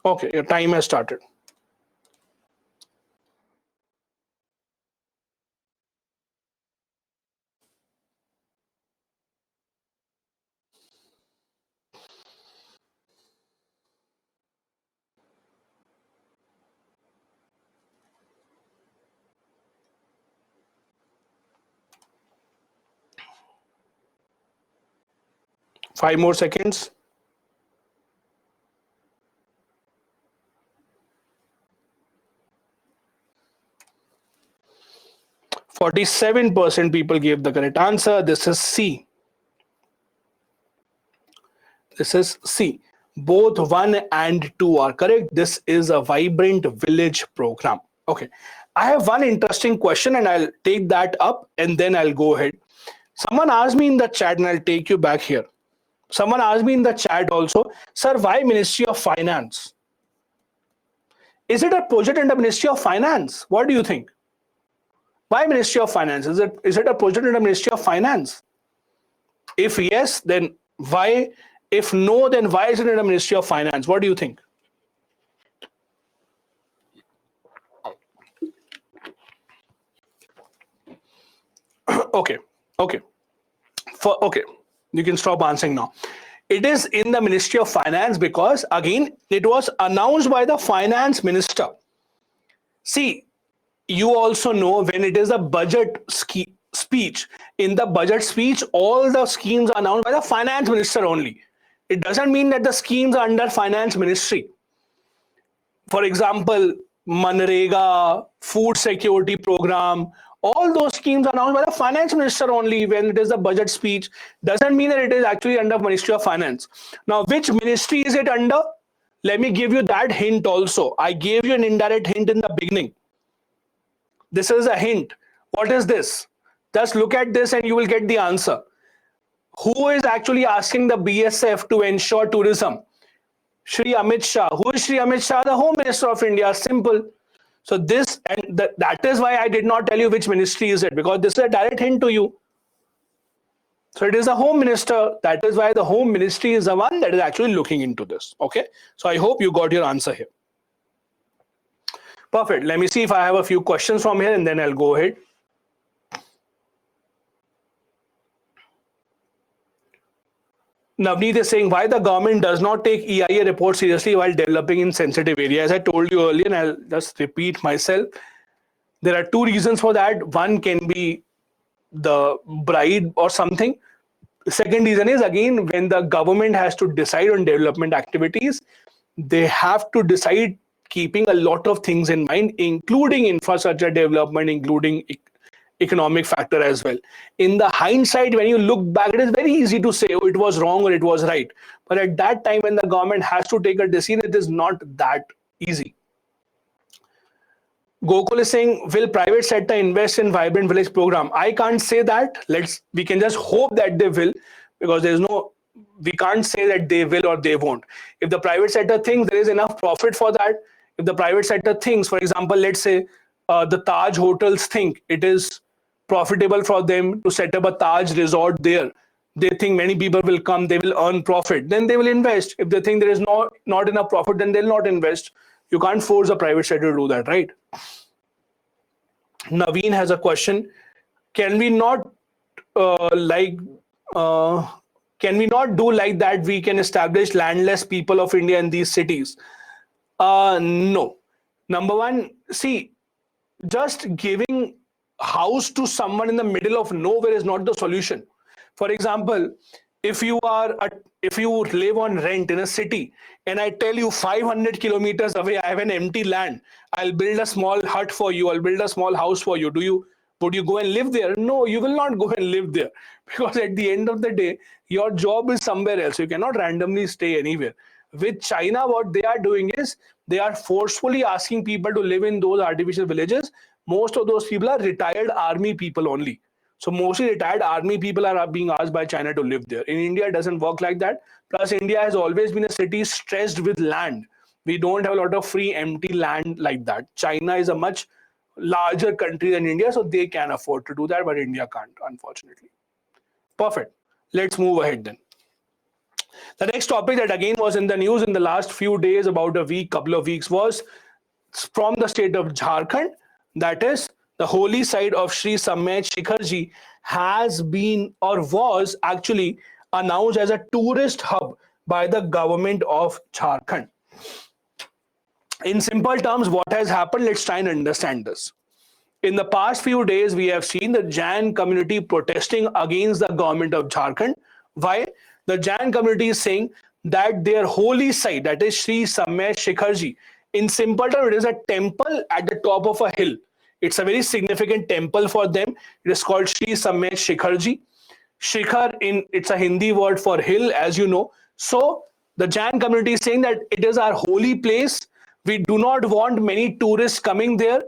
Okay, your time has started. Five more seconds. 47% people gave the correct answer. This is C. This is C. Both 1 and 2 are correct. This is a vibrant village program. Okay. I have one interesting question and I'll take that up and then I'll go ahead. Someone asked me in the chat and I'll take you back here. Someone asked me in the chat also, sir, why Ministry of Finance? Is it a project under Ministry of Finance? What do you think? Why Ministry of Finance? Is it a project under Ministry of Finance? If yes, then why? If no, then why is it in the Ministry of Finance? What do you think? Okay. Okay. You can stop answering now. It is in the Ministry of Finance because, again, it was announced by the Finance Minister. See, you also know when it is a budget speech, in the budget speech, all the schemes are announced by the Finance Minister only. It doesn't mean that the schemes are under Finance Ministry. For example, Manrega, Food Security Program, all those schemes are announced by the Finance Minister only when it is a budget speech. Doesn't mean that it is actually under Ministry of Finance. Now, which ministry is it under? Let me give you that hint also. I gave you an indirect hint in the beginning. This is a hint. What is this? Just look at this and you will get the answer. Who is actually asking the BSF to ensure tourism? Shri Amit Shah. Who is Shri Amit Shah? The Home Minister of India. Simple. So this, and that is why I did not tell you which ministry is it, because this is a direct hint to you. So it is the Home Minister. That is why the Home Ministry is the one that is actually looking into this. Okay. So I hope you got your answer here. Perfect. Let me see if I have a few questions from here and then I'll go ahead. Navneet is saying why the government does not take EIA report seriously while developing in sensitive areas. As I told you earlier, and I'll just repeat myself, there are two reasons for that. One can be the bribe or something. The second reason is, again, when the government has to decide on development activities, they have to decide keeping a lot of things in mind, including infrastructure development, including economic factor as well. In the hindsight, when you look back, it is very easy to say, oh, it was wrong or it was right. But at that time, when the government has to take a decision, it is not that easy. Gokul is saying, will private sector invest in Vibrant Village program? I can't say that. We can just hope that they will, because we can't say that they will or they won't. If the private sector thinks there is enough profit for that, if the private sector thinks, for example, let's say the Taj hotels think it is profitable for them to set up a Taj resort there, they think many people will come, they will earn profit, then they will invest. If they think there is not enough profit, then they'll not invest. You can't force a private sector to do that, right? Naveen has a question. Can we not do like that? We can establish landless people of India in these cities. No. Number one, see, just giving house to someone in the middle of nowhere is not the solution. For example, if you live on rent in a city and I tell you 500 kilometers away I have an empty land, I'll build a small hut for you, I'll build a small house for you, would you go and live there? No, you will not go and live there, because at the end of the day your job is somewhere else. You cannot randomly stay anywhere. With China, what they are doing is they are forcefully asking people to live in those artificial villages. Most of those people are retired army people only. So mostly retired army people are being asked by China to live there. In India, it doesn't work like that. Plus, India has always been a city stressed with land. We don't have a lot of free, empty land like that. China is a much larger country than India, so they can afford to do that, but India can't, unfortunately. Perfect. Let's move ahead then. The next topic that again was in the news in the last few days, about a week, couple of weeks, was from the state of Jharkhand. That is, the holy site of Sri Samyet Shikharji has been or was actually announced as a tourist hub by the government of Jharkhand. In simple terms, what has happened? Let's try and understand this. In the past few days, we have seen the Jain community protesting against the government of Jharkhand. Why? The Jain community is saying that their holy site, that is Sri Samyet Shikharji, in simple terms, it is a temple at the top of a hill. It's a very significant temple for them. It is called Sri Samyet Shikharji. Shikhar, it's a Hindi word for hill, as you know. So the Jain community is saying that it is our holy place. We do not want many tourists coming there.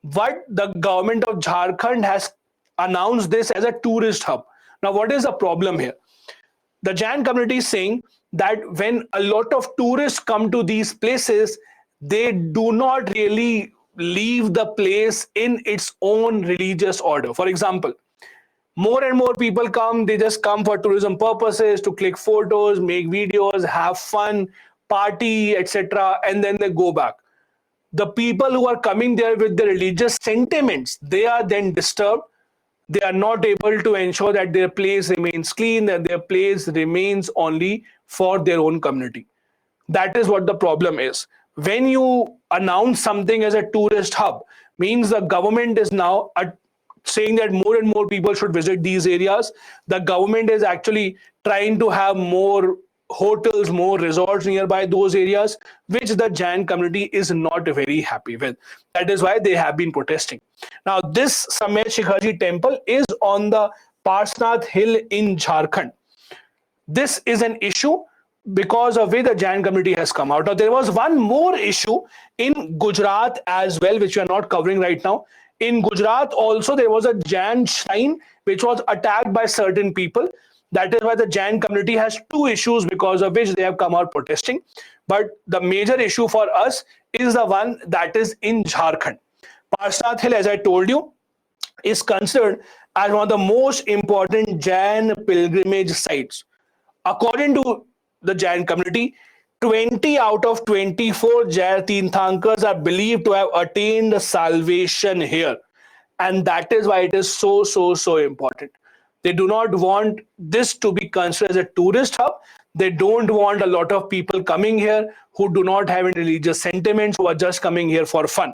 But the government of Jharkhand has announced this as a tourist hub. Now, what is the problem here? The Jain community is saying that when a lot of tourists come to these places, they do not really leave the place in its own religious order. For example, more and more people come, they just come for tourism purposes, to click photos, make videos, have fun, party, etc., and then they go back. The people who are coming there with the religious sentiments, they are then disturbed. They are not able to ensure that their place remains clean, that their place remains only for their own community. That is what the problem is. When you announce something as a tourist hub, means the government is now saying that more and more people should visit these areas. The government is actually trying to have more hotels, more resorts nearby those areas, which the Jain community is not very happy with. That is why they have been protesting. Now, this Samyet Shikharji temple is on the Parsnath Hill in Jharkhand. This is an issue because of which the Jain community has come out. Now, there was one more issue in Gujarat as well, which we are not covering right now. In Gujarat also there was a Jain shrine which was attacked by certain people. That is why the Jain community has two issues because of which they have come out protesting. But the major issue for us is the one that is in Jharkhand. Parsnath Hill, as I told you, is considered as one of the most important Jain pilgrimage sites. According to the Jain community, 20 out of 24 Jain Tirthankars are believed to have attained salvation here. And that is why it is so important. They do not want this to be considered as a tourist hub. They don't want a lot of people coming here who do not have any religious sentiments, who are just coming here for fun.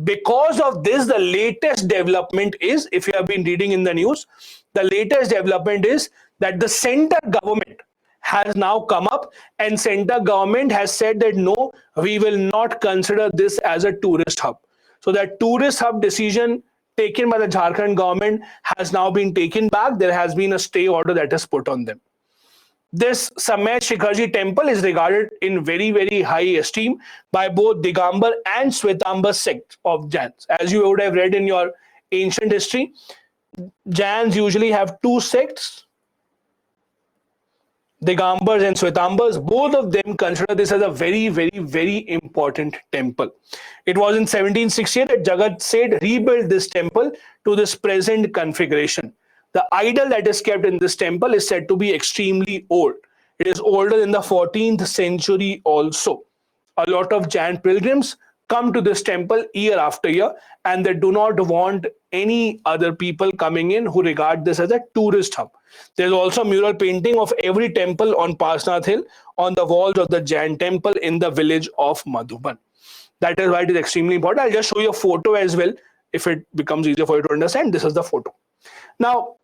Because of this, the latest development is, if you have been reading in the news, the latest development is that the center government has now come up and center government has said that no, we will not consider this as a tourist hub. So that tourist hub decision taken by the Jharkhand government has now been taken back. There has been a stay order that is put on them. This Samet Shikharji temple is regarded in very high esteem by both Digambar and Shwetambar sects of Jains. As you would have read in your ancient history, Jains usually have two sects, Digambars and Shwetambars. Both of them consider this as a very important temple. It was in 1768 that Jagat Seth rebuilt this temple to this present configuration. The idol that is kept in this temple is said to be extremely old. It is older than the 14th century also. A lot of Jain pilgrims come to this temple year after year, and they do not want any other people coming in who regard this as a tourist hub. There's also mural painting of every temple on Parsnath Hill on the walls of the Jain temple in the village of Madhuban. That is why it is extremely important. I'll just show you a photo as well if it becomes easier for you to understand. This is the photo. Now,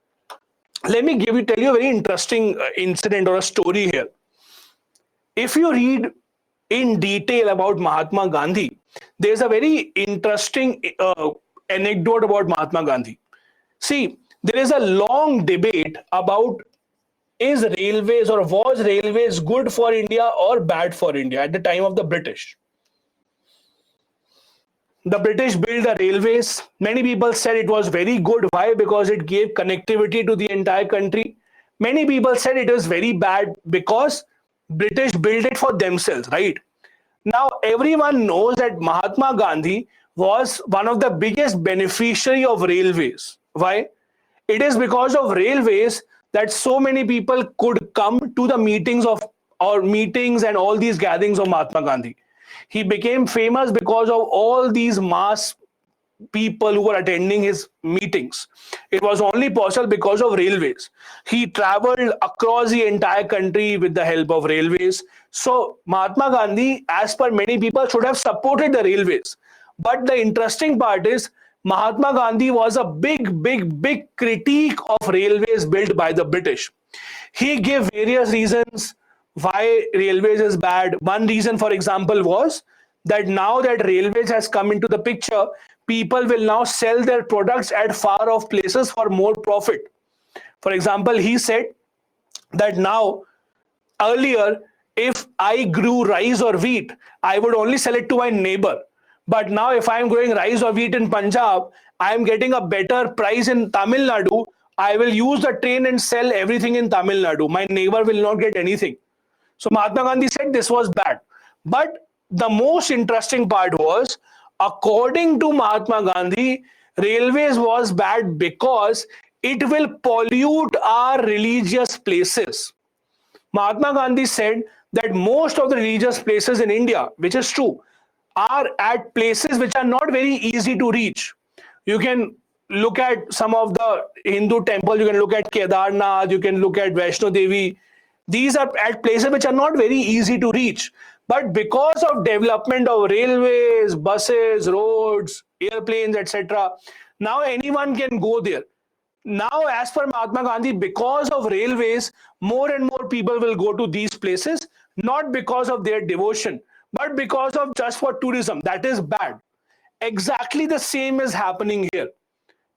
let me tell you a very interesting incident or a story here. If you read in detail about Mahatma Gandhi, there's a very interesting anecdote about Mahatma Gandhi. See, there is a long debate about is railways or was railways good for India or bad for India at the time of the British. The British built the railways. Many people said it was very good. Why? Because it gave connectivity to the entire country. Many people said it was very bad because British built it for themselves, right? Now, everyone knows that Mahatma Gandhi was one of the biggest beneficiary of railways. Why? It is because of railways that so many people could come to the meetings and all these gatherings of Mahatma Gandhi. He became famous because of all these mass people who were attending his meetings. It was only possible because of railways. He traveled across the entire country with the help of railways. So Mahatma Gandhi, as per many people, should have supported the railways. But the interesting part is Mahatma Gandhi was a big critique of railways built by the British. He gave various reasons why railways is bad. One reason, for example, was that now that railways has come into the picture, people will now sell their products at far off places for more profit. For example, he said that now, earlier, if I grew rice or wheat, I would only sell it to my neighbor. But now if I'm growing rice or wheat in Punjab, I'm getting a better price in Tamil Nadu. I will use the train and sell everything in Tamil Nadu. My neighbor will not get anything. So Mahatma Gandhi said this was bad. But the most interesting part was, according to Mahatma Gandhi, railways was bad because it will pollute our religious places. Mahatma Gandhi said that most of the religious places in India, which is true, are at places which are not very easy to reach. You can look at some of the Hindu temples, you can look at Kedarnath, you can look at Vaishno Devi. These are at places which are not very easy to reach. But because of development of railways, buses, roads, airplanes, etc., now anyone can go there. Now, as per Mahatma Gandhi, because of railways, more and more people will go to these places, not because of their devotion, but because of just for tourism. That is bad. Exactly the same is happening here.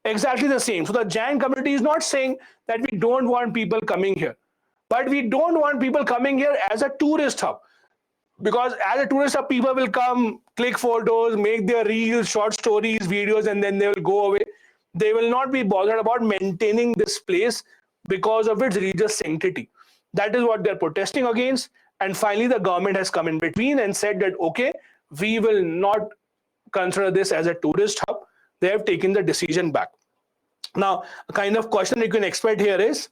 Exactly the same. So the Jain community is not saying that we don't want people coming here, but we don't want people coming here as a tourist hub. Because as a tourist, people will come, click photos, make their reels, short stories, videos, and then they will go away. They will not be bothered about maintaining this place because of its religious sanctity. That is what they're protesting against. And finally, the government has come in between and said that, okay, we will not consider this as a tourist hub. They have taken the decision back. Now, a kind of question you can expect here is,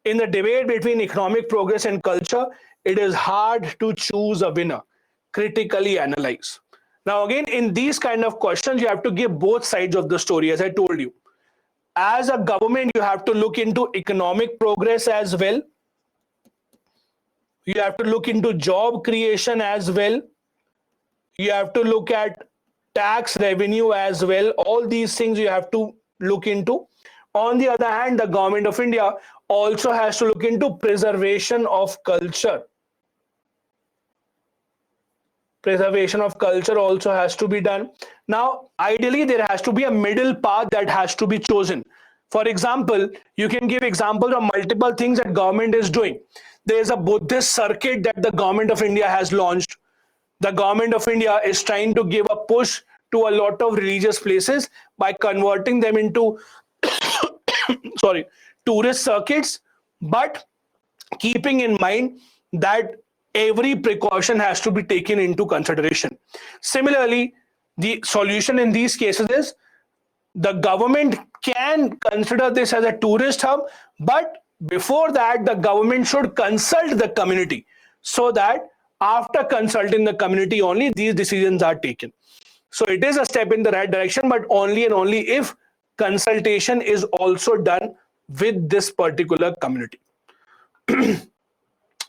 in the debate between economic progress and culture, it is hard to choose a winner. Critically analyze. Now, again, in these kind of questions, you have to give both sides of the story, as I told you. As a government, you have to look into economic progress as well. You have to look into job creation as well. You have to look at tax revenue as well. All these things you have to look into. On the other hand, the government of India also has to look into preservation of culture. Preservation of culture also has to be done. Now, ideally, there has to be a middle path that has to be chosen. For example, you can give examples of multiple things that government is doing. There is a Buddhist circuit that the government of India has launched. The government of India is trying to give a push to a lot of religious places by converting them into tourist circuits, but keeping in mind that every precaution has to be taken into consideration. Similarly, the solution in these cases is the government can consider this as a tourist hub, but before that, the government should consult the community, so that after consulting the community only these decisions are taken. So it is a step in the right direction, but only and only if consultation is also done with this particular community.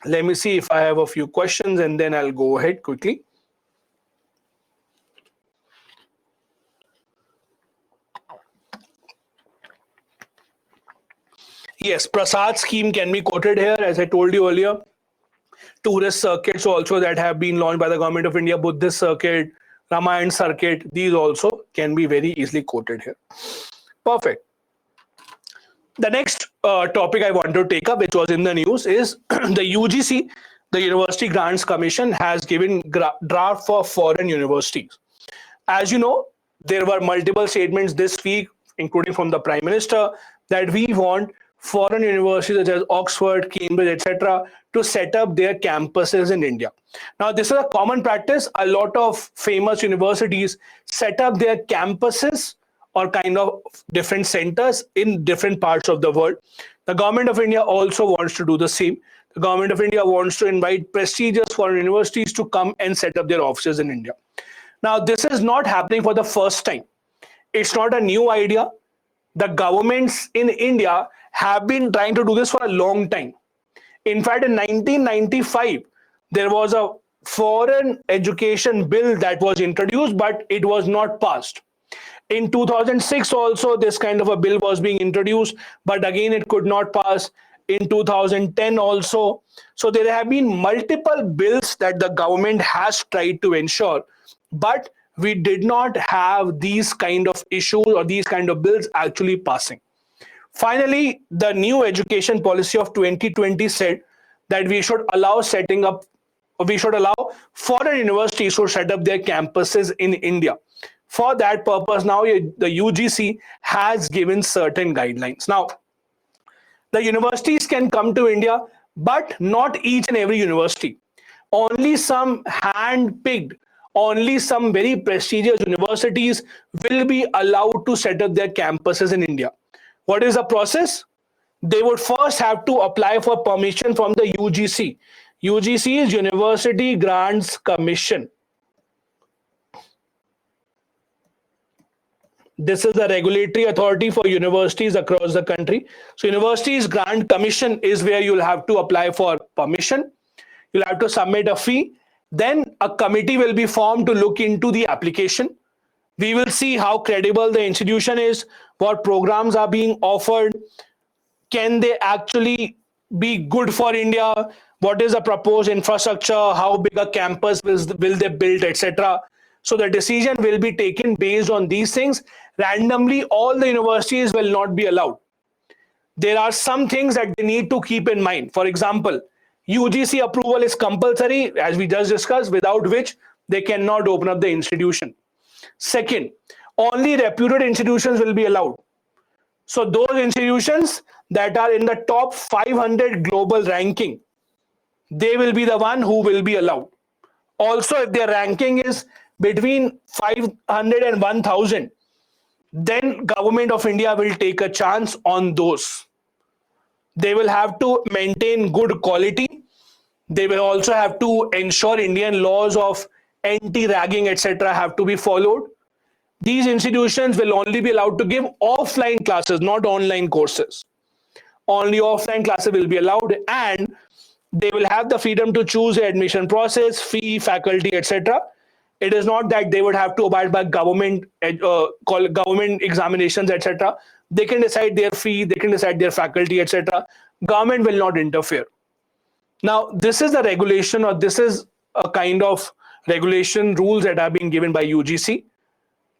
Let me see if I have a few questions and then I'll go ahead quickly. Yes, Prasad scheme can be quoted here, as I told you earlier. Tourist circuits also that have been launched by the government of India, Buddhist circuit, Ramayan circuit, these also can be very easily quoted here. Perfect. The next topic I want to take up, which was in the news, is the UGC, the University Grants Commission, has given draft for foreign universities. As you know, there were multiple statements this week, including from the Prime Minister, that we want foreign universities such as Oxford, Cambridge, etc., to set up their campuses in India. Now, this is a common practice. A lot of famous universities set up their campuses or kind of different centers in different parts of the world. The government of India also wants to do the same. The government of India wants to invite prestigious foreign universities to come and set up their offices in India. Now, this is not happening for the first time. It's not a new idea. The governments in India have been trying to do this for a long time. In fact, in 1995, there was a foreign education bill that was introduced, but it was not passed. In 2006 also, this kind of a bill was being introduced, but again, it could not pass. In 2010 also. So there have been multiple bills that the government has tried to ensure, but we did not have these kind of issues or these kind of bills actually passing. Finally, the new education policy of 2020 said that we should allow foreign universities to set up their campuses in India. For that purpose, now the UGC has given certain guidelines. Now, the universities can come to India, but not each and every university. Only some hand-picked, only some very prestigious universities will be allowed to set up their campuses in India. What is the process? They would first have to apply for permission from the UGC. UGC is University Grants Commission. This is the regulatory authority for universities across the country. So Universities Grant Commission is where you'll have to apply for permission. You'll have to submit a fee. Then a committee will be formed to look into the application. We will see how credible the institution is, what programs are being offered, can they actually be good for India, what is the proposed infrastructure, how big a campus will they build, etc. So the decision will be taken based on these things. Randomly, all the universities will not be allowed. There are some things that they need to keep in mind. For example, UGC approval is compulsory, as we just discussed, without which they cannot open up the institution. Second, only reputed institutions will be allowed. So those institutions that are in the top 500 global ranking, they will be the one who will be allowed. Also, if their ranking is between 500 and 1000, then government of India will take a chance on those. They will have to maintain good quality. They will also have to ensure Indian laws of anti-ragging, etc. have to be followed. These institutions will only be allowed to give offline classes, not online courses. Only offline classes will be allowed, and they will have the freedom to choose the admission process, fee, faculty, etc. It is not that they would have to abide by government examinations, etc. They can decide their fee, they can decide their faculty, etc. Government will not interfere. Now, this is the regulation, or this is a kind of regulation rules that are being given by UGC.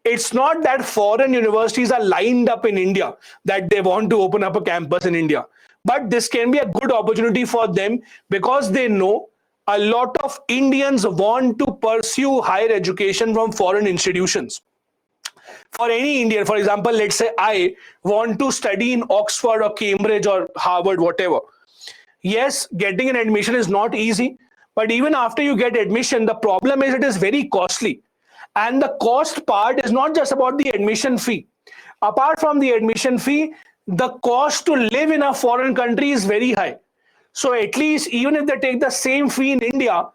It's not that foreign universities are lined up in India that they want to open up a campus in India. But this can be a good opportunity for them because they know a lot of Indians want to pursue higher education from foreign institutions. For any Indian, for example, let's say I want to study in Oxford or Cambridge or Harvard, whatever. Yes, getting an admission is not easy, but even after you get admission, the problem is it is very costly. And the cost part is not just about the admission fee. Apart from the admission fee, the cost to live in a foreign country is very high. So at least even if they take the same fee in India,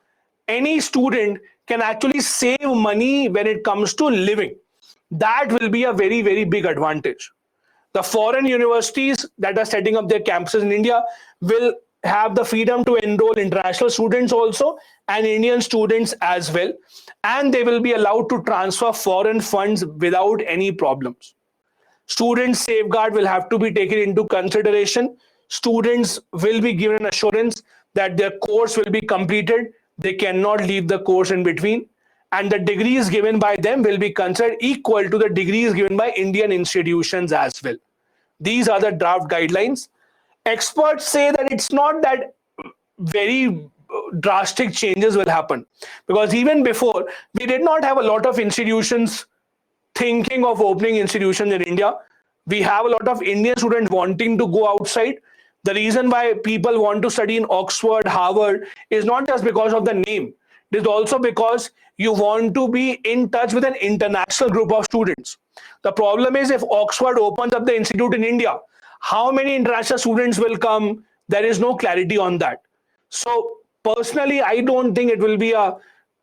any student can actually save money when it comes to living. That will be a very, very big advantage. The foreign universities that are setting up their campuses in India will have the freedom to enroll international students also and Indian students as well. And they will be allowed to transfer foreign funds without any problems. Student safeguard will have to be taken into consideration. Students will be given assurance that their course will be completed. They cannot leave the course in between. And the degrees given by them will be considered equal to the degrees given by Indian institutions as well. These are the draft guidelines. Experts say that it's not that very drastic changes will happen, because even before, we did not have a lot of institutions thinking of opening institutions in India. We have a lot of Indian students wanting to go outside. The reason why people want to study in Oxford, Harvard is not just because of the name. It is also because you want to be in touch with an international group of students. The problem is if Oxford opens up the institute in India, how many international students will come? There is no clarity on that. So personally, I don't think it will be a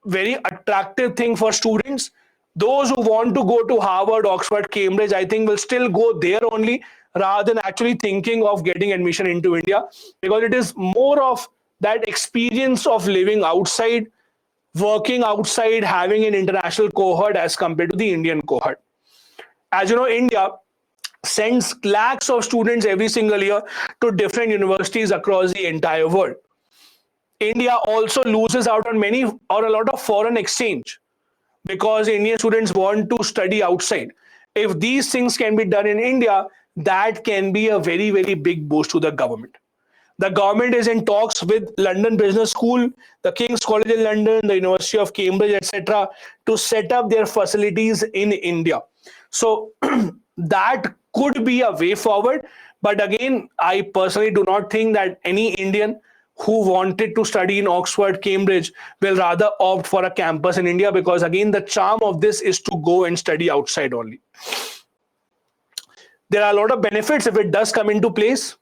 very attractive thing for students. Those who want to go to Harvard, Oxford, Cambridge, I think will still go there only rather than actually thinking of getting admission into India, because it is more of that experience of living outside, working outside, having an international cohort as compared to the Indian cohort. As you know, India sends lakhs of students every single year to different universities across the entire world. India also loses out on many or a lot of foreign exchange because Indian students want to study outside. If these things can be done in India, that can be a very, very big boost to the government. The government is in talks with London Business School, the King's College in London, the University of Cambridge, etc., to set up their facilities in India. So that could be a way forward. But again, I personally do not think that any Indian who wanted to study in Oxford, Cambridge will rather opt for a campus in India, because again, the charm of this is to go and study outside only. There are a lot of benefits if it does come into place.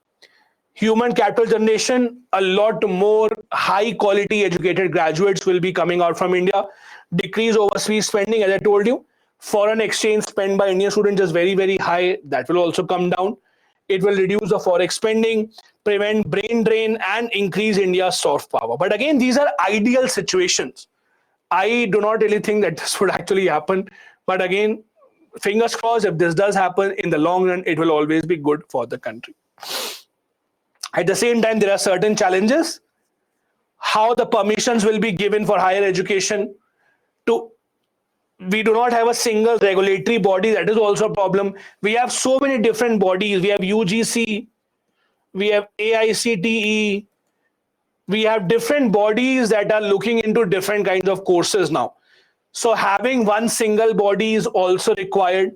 Human capital generation, a lot more high quality educated graduates will be coming out from India. Decrease overseas spending, as I told you. Foreign exchange spent by Indian students is very, very high. That will also come down. It will reduce the forex spending, prevent brain drain, and increase India's soft power. But again, these are ideal situations. I do not really think that this would actually happen. But again, fingers crossed, if this does happen, in the long run, it will always be good for the country. At the same time, there are certain challenges. How the permissions will be given for higher education. We do not have a single regulatory body. That is also a problem. We have so many different bodies. We have UGC, we have AICTE, We have different bodies that are looking into different kinds of courses now. So having one single body is also required.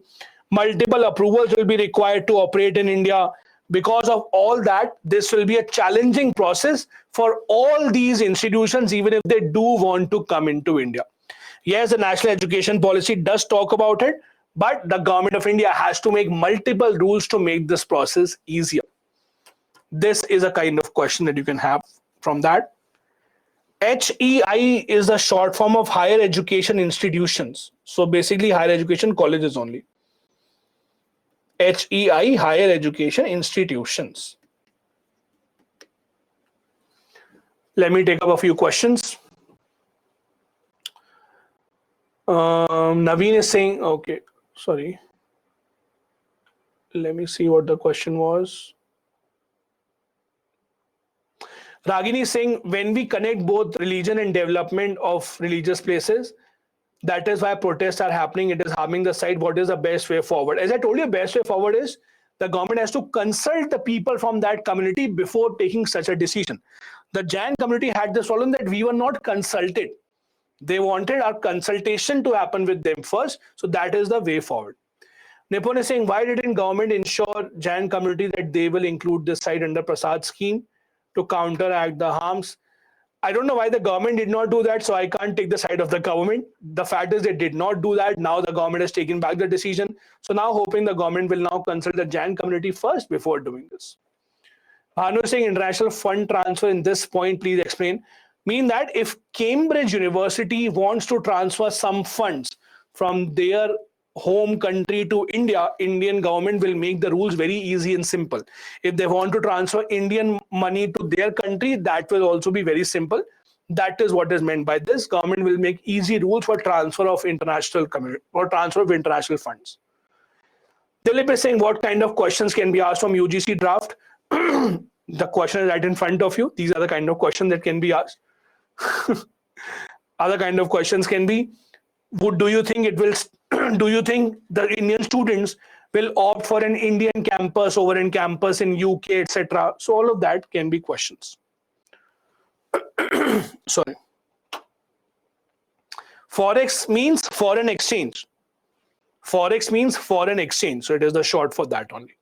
Multiple approvals will be required to operate in India. Because of all that, this will be a challenging process for all these institutions, even if they do want to come into India. Yes, the national education policy does talk about it, but the government of India has to make multiple rules to make this process easier. This is a kind of question that you can have from that. HEI is the short form of higher education institutions. So basically higher education colleges only. HEI, higher education institutions. Let me take up a few questions. Naveen is saying, okay, sorry. Let me see what the question was. Ragini is saying, when we connect both religion and development of religious places, that is why protests are happening. It is harming the site. What is the best way forward? As I told you, the best way forward is the government has to consult the people from that community before taking such a decision. The Jain community had this problem that we were not consulted. They wanted our consultation to happen with them first. So that is the way forward. Nipon is saying, why didn't government ensure Jain community that they will include this site under Prasad scheme to counteract the harms? I don't know why the government did not do that, so I can't take the side of the government. The fact is they did not do that. Now the government has taken back the decision. So now hoping the government will now consult the Jain community first before doing this. Bhanu is saying international fund transfer in this point, please explain. Mean that if Cambridge University wants to transfer some funds from their home country to India, Indian government will make the rules very easy and simple. If they want to transfer Indian money to their country, that will also be very simple. That is what is meant by this. Government will make easy rules for transfer of international community or transfer of international funds. Dilip is saying, what kind of questions can be asked from UGC draft? The question is right in front of you. These are the kind of questions that can be asked. Other kind of questions can be, do you think the Indian students will opt for an Indian campus over in campus in UK, etc.? So all of that can be questions. Sorry. Forex means foreign exchange. Forex means foreign exchange. So it is the short for that only.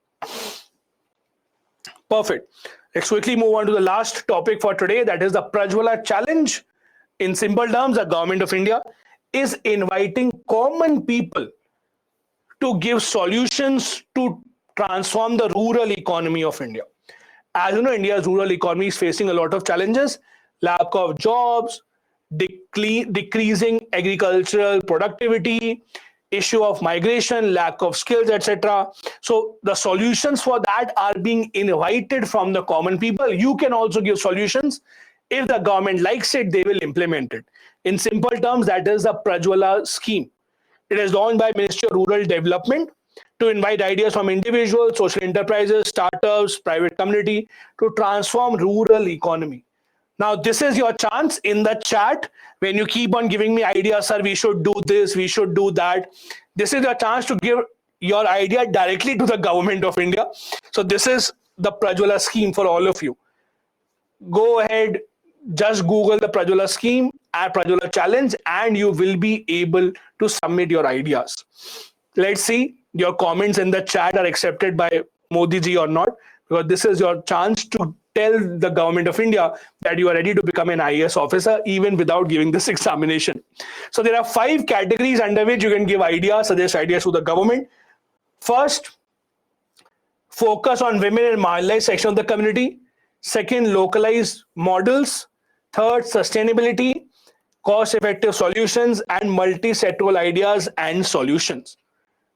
Perfect. Let's quickly move on to the last topic for today. That is the Prajwala challenge. In simple terms, the government of India is inviting common people to give solutions to transform the rural economy of India. As you know, India's rural economy is facing a lot of challenges: lack of jobs, decreasing agricultural productivity, issue of migration, lack of skills, etc. So the solutions for that are being invited from the common people. You can also give solutions. If the government likes it, they will implement it. In simple terms, that is the Prajwala scheme. It is launched by Ministry of Rural Development to invite ideas from individuals, social enterprises, startups, private community to transform rural economy. Now, this is your chance in the chat. When you keep on giving me ideas, sir, we should do this, we should do that. This is your chance to give your idea directly to the government of India. So this is the Prajwala scheme for all of you. Go ahead, just Google the Prajwala scheme and Prajwala challenge, and you will be able to submit your ideas. Let's see your comments in the chat are accepted by Modi ji or not, because this is your chance to tell the government of India that you are ready to become an IAS officer even without giving this examination. So there are 5 categories under which you can give ideas, suggest ideas to the government. First, focus on women and marginalized section of the community. Second, localized models. Third, sustainability, cost-effective solutions, and multi-sectoral ideas and solutions.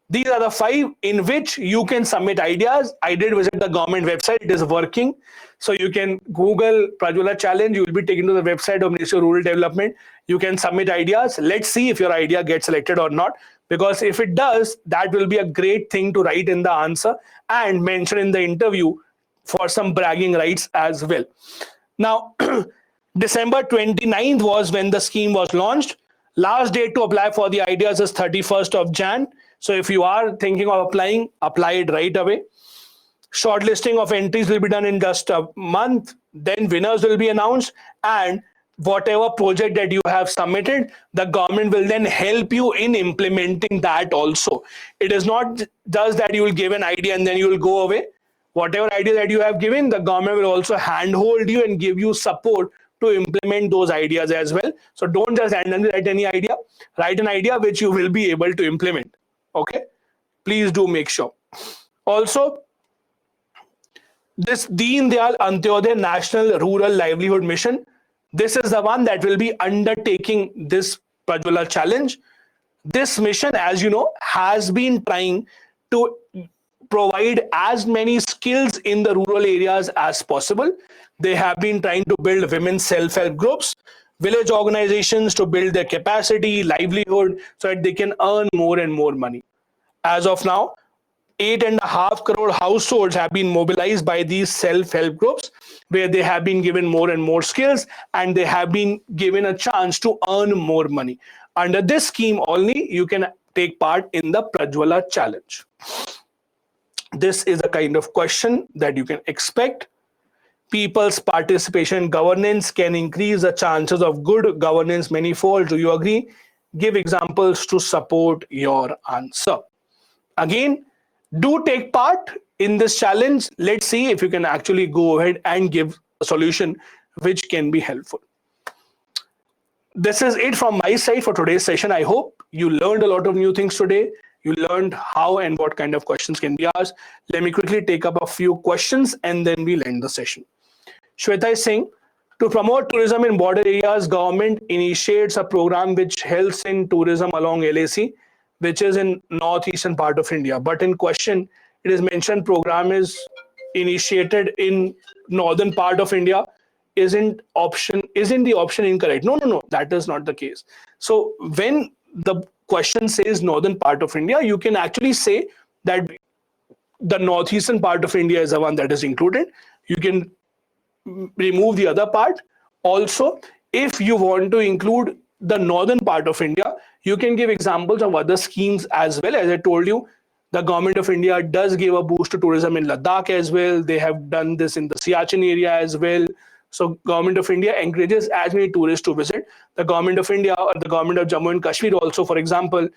These are the 5 in which you can submit ideas. I did visit the government website. It is working. So you can Google Prajwala challenge. You will be taken to the website of Ministry of Rural Development. You can submit ideas. Let's see if your idea gets selected or not. Because if it does, that will be a great thing to write in the answer and mention in the interview for some bragging rights as well. Now, December 29th was when the scheme was launched. Last date to apply for the ideas is 31st of Jan. So if you are thinking of applying, apply it right away. Shortlisting of entries will be done in just a month. then winners will be announced, and whatever project that you have submitted, the government will then help you in implementing that also. It is not just that you will give an idea and then you will go away. Whatever idea that you have given, the government will also handhold you and give you support to implement those ideas as well. So don't just randomly write any idea. Write an idea which you will be able to implement. Okay? Please do make sure. Also, this Deen Dayal Antyodaya National Rural Livelihood Mission, this is the one that will be undertaking this Prajwala challenge. This mission, as you know, has been trying to provide as many skills in the rural areas as possible. They have been trying to build women's self-help groups, village organizations to build their capacity, livelihood, so that they can earn more and more money. As of now, 8.5 crore households have been mobilized by these self-help groups, where they have been given more and more skills and they have been given a chance to earn more money. Under this scheme only, you can take part in the Prajwala challenge. This is a kind of question that you can expect. People's participation in governance can increase the chances of good governance manifold. Do you agree? Give examples to support your answer. Again, do take part in this challenge. Let's see if you can actually go ahead and give a solution which can be helpful. This is it from my side for today's session. I hope you learned a lot of new things today. You learned how and what kind of questions can be asked. Let me quickly take up a few questions and then we'll end the session. Shweta is saying, to promote tourism in border areas, government initiates a program which helps in tourism along LAC, which is in northeastern part of India. But in question, it is mentioned program is initiated in northern part of India. Isn't the option incorrect? No, that is not the case. So when the question says northern part of India, you can actually say that the northeastern part of India is the one that is included. You can remove the other part. Also, if you want to include the northern part of India, you can give examples of other schemes as well. As I told you, the government of India does give a boost to tourism in Ladakh as well. They have done this in the Siachen area as well. So government of India encourages as many tourists to visit. The government of India or the government of Jammu and Kashmir also, for example,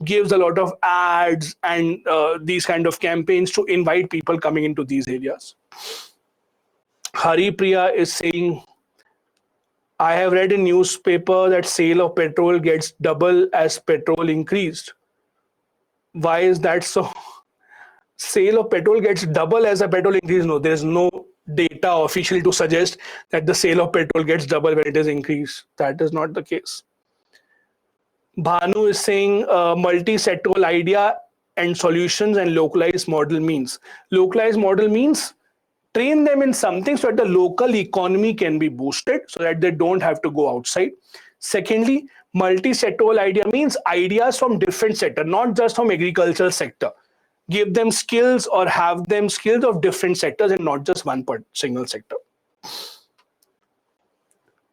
gives a lot of ads and these kind of campaigns to invite people coming into these areas. Hari Priya is saying, I have read in newspaper that sale of petrol gets double as petrol increased. Why is that so? Sale of petrol gets double as a petrol increase? No, there is no data officially to suggest that the sale of petrol gets double when it is increased. That is not the case. Bhanu is saying multi-sectoral idea and solutions and localized model means. Localized model means train them in something so that the local economy can be boosted so that they don't have to go outside. Secondly, multi-sectoral idea means ideas from different sectors, not just from agricultural sector. Give them skills or have them skills of different sectors and not just one single sector.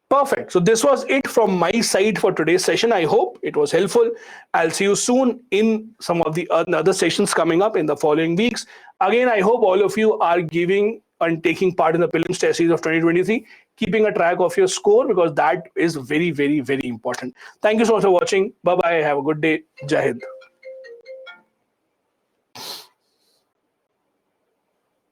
Perfect. So this was it from my side for today's session. I hope it was helpful. I'll see you soon in some of the other sessions coming up in the following weeks. Again, I hope all of you are giving and taking part in the prelims test series of 2023, keeping a track of your score, because that is very, very, very important. Thank you so much for watching. Bye-bye. Have a good day. Jai Hind.